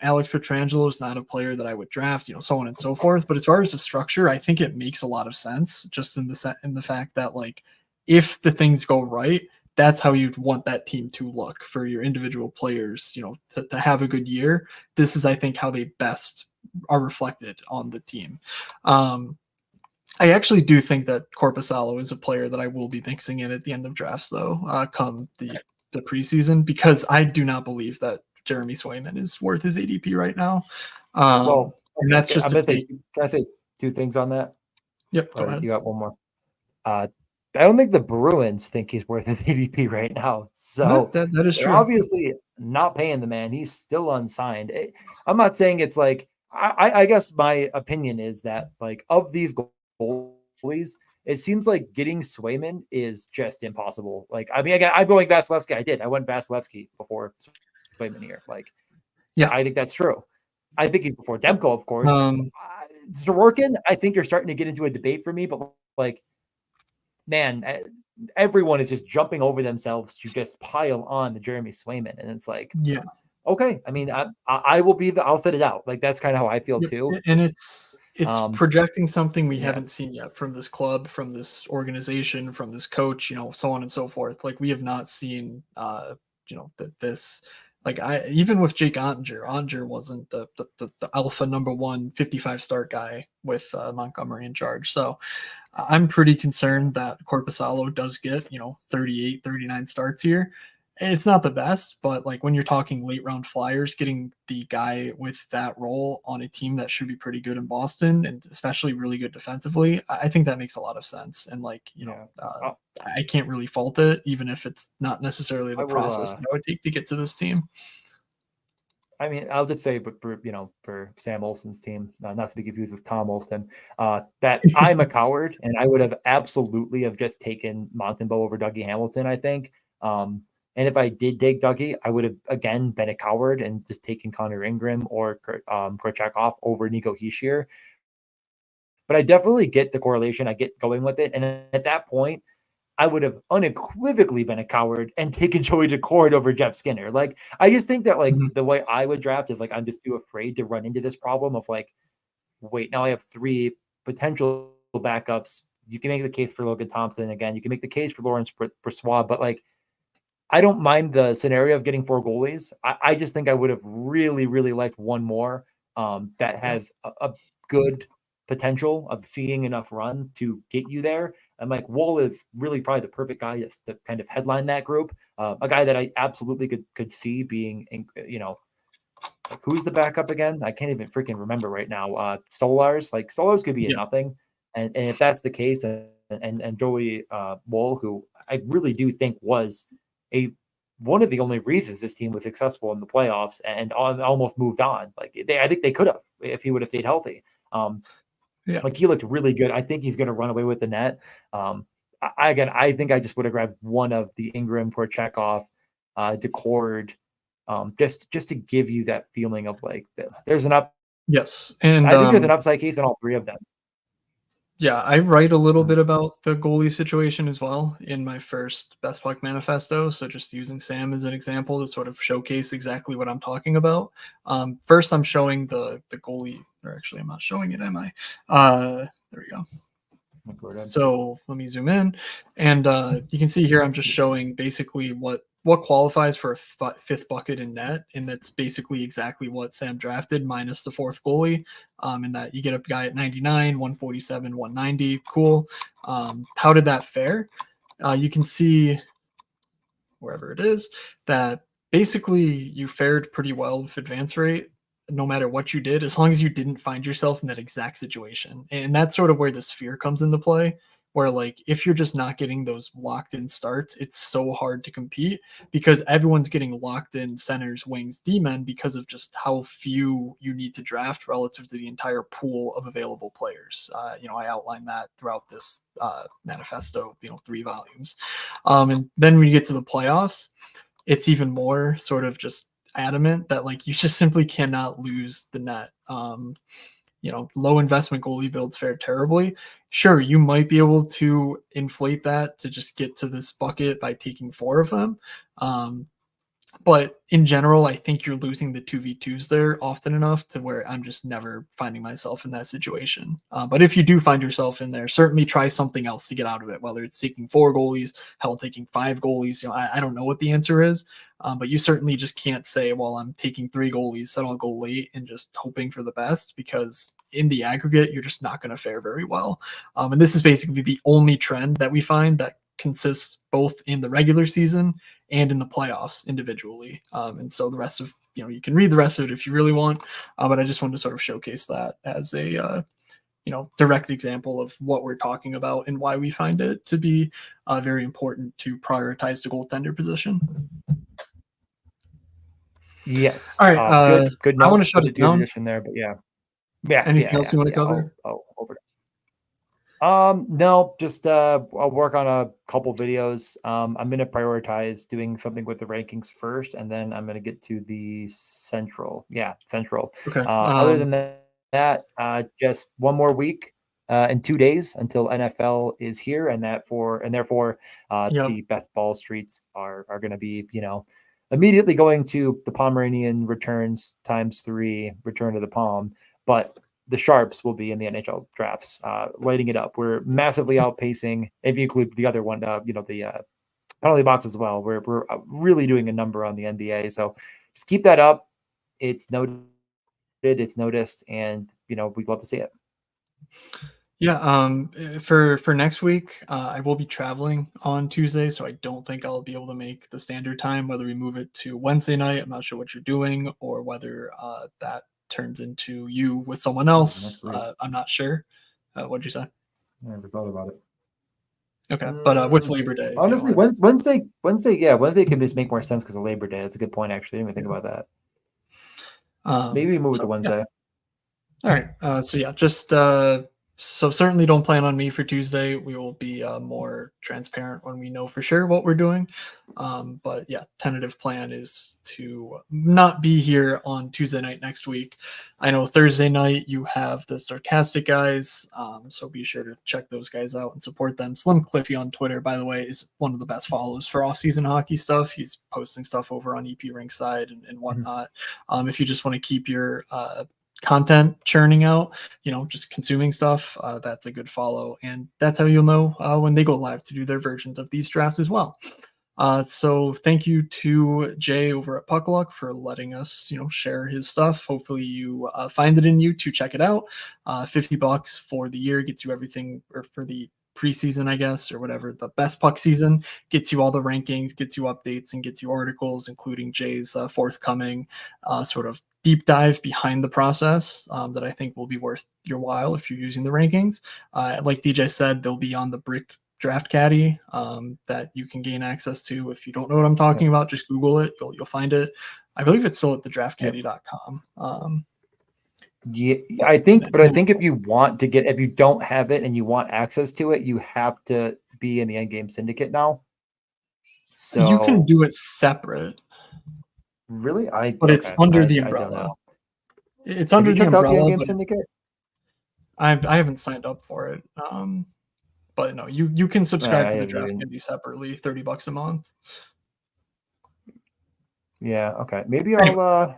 Alex Pietrangelo is not a player that I would draft, so on and so forth. But as far as the structure, I think it makes a lot of sense just in the fact that, like, if the things go right, that's how you'd want that team to look for your individual players, to have a good year. This is, I think, how they best are reflected on the team. I actually do think that Corpusalo is a player that I will be mixing in at the end of drafts, though, come the preseason, because I do not believe that Jeremy Swayman is worth his ADP right now. Well, and that's just can I say 2 things on that? Yep, go Or ahead. you got one more? I don't think the Bruins think he's worth his ADP right now. So that is they're true. obviously not paying the man. He's still unsigned. I'm not saying it's like, I guess my opinion is that, like, of these goalies, it seems like getting Swayman is just impossible. Like, I mean, again, I'm going Vasilevsky. I went Vasilevsky before Swayman here. Like, Yeah. I think that's true. I think he's before Demko, of course. Sorokin, I think you're starting to get into a debate for me, but, like, man, everyone is just jumping over themselves to just pile on the Jeremy Swayman. And it's like, yeah. Okay. I mean, I will be I'll fit it out. Like, that's kind of how I feel Yep. too. And it's projecting something we yeah. haven't seen yet from this club, from this organization, from this coach, so on and so forth. Like, we have not seen, that this, like, even with Jake Ottinger wasn't the alpha number 1 55 start guy with Montgomery in charge. So I'm pretty concerned that Corpusalo does get, 38, 39 starts here. And it's not the best, but, like, when you're talking late round flyers, getting the guy with that role on a team that should be pretty good in Boston, and especially really good defensively, I think that makes a lot of sense. And, like, I can't really fault it, even if it's not necessarily the process that I would take to get to this team. I mean, I'll just say, but for Sam Olson's team, not to be confused with Tom Olson, that I'm a coward, and I would have absolutely have just taken Montembeault over Dougie Hamilton, I think. And if I did take Dougie, I would have, again, been a coward and just taken Connor Ingram or Korchakov over Nico Hischier. But I definitely get the correlation. I get going with it. And at that point, I would have unequivocally been a coward and taken Joey Daccord over Jeff Skinner. Like, I just think that, like, the way I would draft is, like, I'm just too afraid to run into this problem of, like, wait, now I have 3 potential backups. You can make the case for Logan Thompson again. You can make the case for Lawrence Brossoit, but, like, I don't mind the scenario of getting 4 goalies. I just think I would have really, really liked one more that has a good potential of seeing enough run to get you there. And, like, Wool is really probably the perfect guy to kind of headline that group. A guy that I absolutely could see being, like, who's the backup again? I can't even freaking remember right now. Stolars, like, Stolars could be a nothing. And if that's the case, and Joey Wool, who I really do think was one of the only reasons this team was successful in the playoffs and almost moved on. Like, I think they could have if he would have stayed healthy. Like, he looked really good. I think he's going to run away with the net. I think I just would have grabbed one of the Ingram, Korchakov, Daccord, just to give you that feeling of, like, there's an up. Yes, and I think there's an upside case in all 3 of them. Yeah, I write a little bit about the goalie situation as well in my first Best Puck manifesto. So just using Sam as an example to sort of showcase exactly what I'm talking about. First, I'm showing the goalie, or actually, I'm not showing it, am I? There we go. So let me zoom in, and you can see here I'm just showing basically what qualifies for a 5th bucket in net, and that's basically exactly what Sam drafted minus the 4th goalie. And that you get a guy at 99, 147, 190. Cool. How did that fare? You can see wherever it is that basically you fared pretty well with advance rate no matter what you did, as long as you didn't find yourself in that exact situation. And that's sort of where the sphere comes into play, where like if you're just not getting those locked in starts, it's so hard to compete because everyone's getting locked in centers, wings, D-men because of just how few you need to draft relative to the entire pool of available players. I outlined that throughout this manifesto, 3 volumes. And then when you get to the playoffs, it's even more sort of just adamant that like you just simply cannot lose the net. Low investment goalie builds fare terribly. Sure, you might be able to inflate that to just get to this bucket by taking 4 of them. But in general, I think you're losing the 2v2s there often enough to where I'm just never finding myself in that situation. But if you do find yourself in there, certainly try something else to get out of it, whether it's taking 4 goalies, hell, taking 5 goalies. I don't know what the answer is, but you certainly just can't say, well, I'm taking 3 goalies, then I'll go late and just hoping for the best, because in the aggregate, you're just not going to fare very well. And this is basically the only trend that we find that consists both in the regular season and in the playoffs individually. And so the rest of, you can read the rest of it if you really want, but I just wanted to sort of showcase that as a, direct example of what we're talking about and why we find it to be very important to prioritize the goaltender position. Yes. All right. Good I want note. to shut Good it down. addition there, but yeah. Anything else you want to cover? I'll over. No, just I'll work on a couple videos. I'm gonna prioritize doing something with the rankings first, and then I'm gonna get to the central. Yeah, central. Okay. Other than that, just one more week and 2 days until NFL is here, and therefore Yep. the best ball streets are gonna be immediately going to the Pomeranian returns ×3 return to the Palm, but the Sharps will be in the NHL drafts, lighting it up. We're massively outpacing, if you include the other one, the penalty box as well. We're really doing a number on the NBA. So just keep that up. It's noted, it's noticed, and we'd love to see it. Yeah, for next week, I will be traveling on Tuesday, so I don't think I'll be able to make the standard time. Whether we move it to Wednesday night, I'm not sure what you're doing, or whether that turns into you with someone else. I'm not sure. What'd you say? I never thought about it. Okay, but with Labor Day, honestly, Wednesday, Wednesday can just make more sense because of Labor Day. That's a good point, actually. I didn't even think about that. Maybe move it to Wednesday. Yeah. All right. So yeah, just so certainly don't plan on me for Tuesday. We will be more transparent when we know for sure what we're doing. But yeah, tentative plan is to not be here on Tuesday night next week. I know Thursday night you have the Sarcastic guys, so be sure to check those guys out and support them. Slim Cliffy on Twitter, by the way, is one of the best follows for off-season hockey stuff. He's posting stuff over on EP Rinkside and whatnot. If you just want to keep your content churning out, just consuming stuff, that's a good follow, and that's how you'll know when they go live to do their versions of these drafts as well. So thank you to Jay over at Puckluck for letting us share his stuff. Hopefully you find it in you to check it out. $50 for the year gets you everything, or for the preseason, I guess, or whatever. The best puck season gets you all the rankings, gets you updates, and gets you articles, including Jay's forthcoming sort of deep dive behind the process that I think will be worth your while if you're using the rankings. Like DJ said, they'll be on the Brick Draft Caddy that you can gain access to. If you don't know what I'm talking about, just Google it. You'll find it. I believe it's still at thedraftcaddy.com. Yeah, I think if you don't have it and you want access to it, you have to be in the Endgame Syndicate now. So you can do it separate. Really? But it's under the umbrella. It's under the umbrella. Have you checked out the Endgame Syndicate? I haven't signed up for it. But no, you can subscribe to the Draft Caddy separately, $30 a month. Yeah, okay. Maybe I'll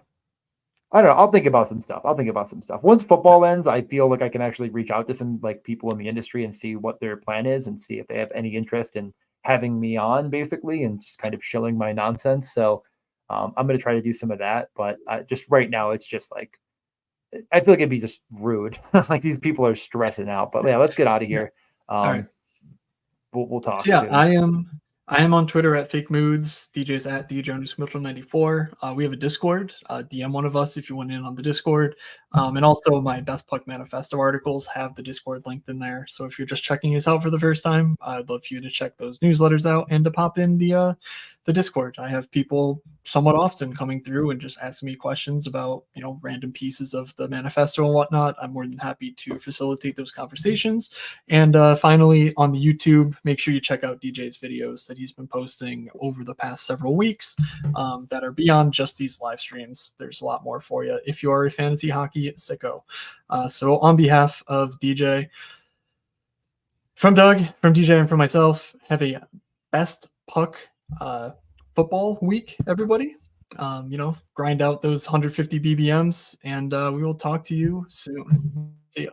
I don't know. I'll think about some stuff. Once football ends, I feel like I can actually reach out to some people in the industry and see what their plan is and see if they have any interest in having me on, basically, and just kind of shilling my nonsense. So I'm going to try to do some of that. But just right now, it's just I feel like it'd be just rude. These people are stressing out. But yeah, let's get out of here. All right. We'll talk. So yeah, soon. I am on Twitter at Fake Moods. DJ's at DJ_Milton94. We have a Discord. DM one of us if you want in on the Discord. And also, my Best Puck Manifesto articles have the Discord linked in there. So if you're just checking us out for the first time, I'd love for you to check those newsletters out and to pop in the Discord. I have people somewhat often coming through and just asking me questions about, random pieces of the manifesto and whatnot. I'm more than happy to facilitate those conversations. And finally, on the YouTube, make sure you check out DJ's videos that he's been posting over the past several weeks that are beyond just these live streams. There's a lot more for you if you are a fantasy hockey sicko. So on behalf of DJ, from Doug, from DJ, and from myself, have a best puck football week, everybody. Grind out those 150 BBMs, and we will talk to you soon. See ya.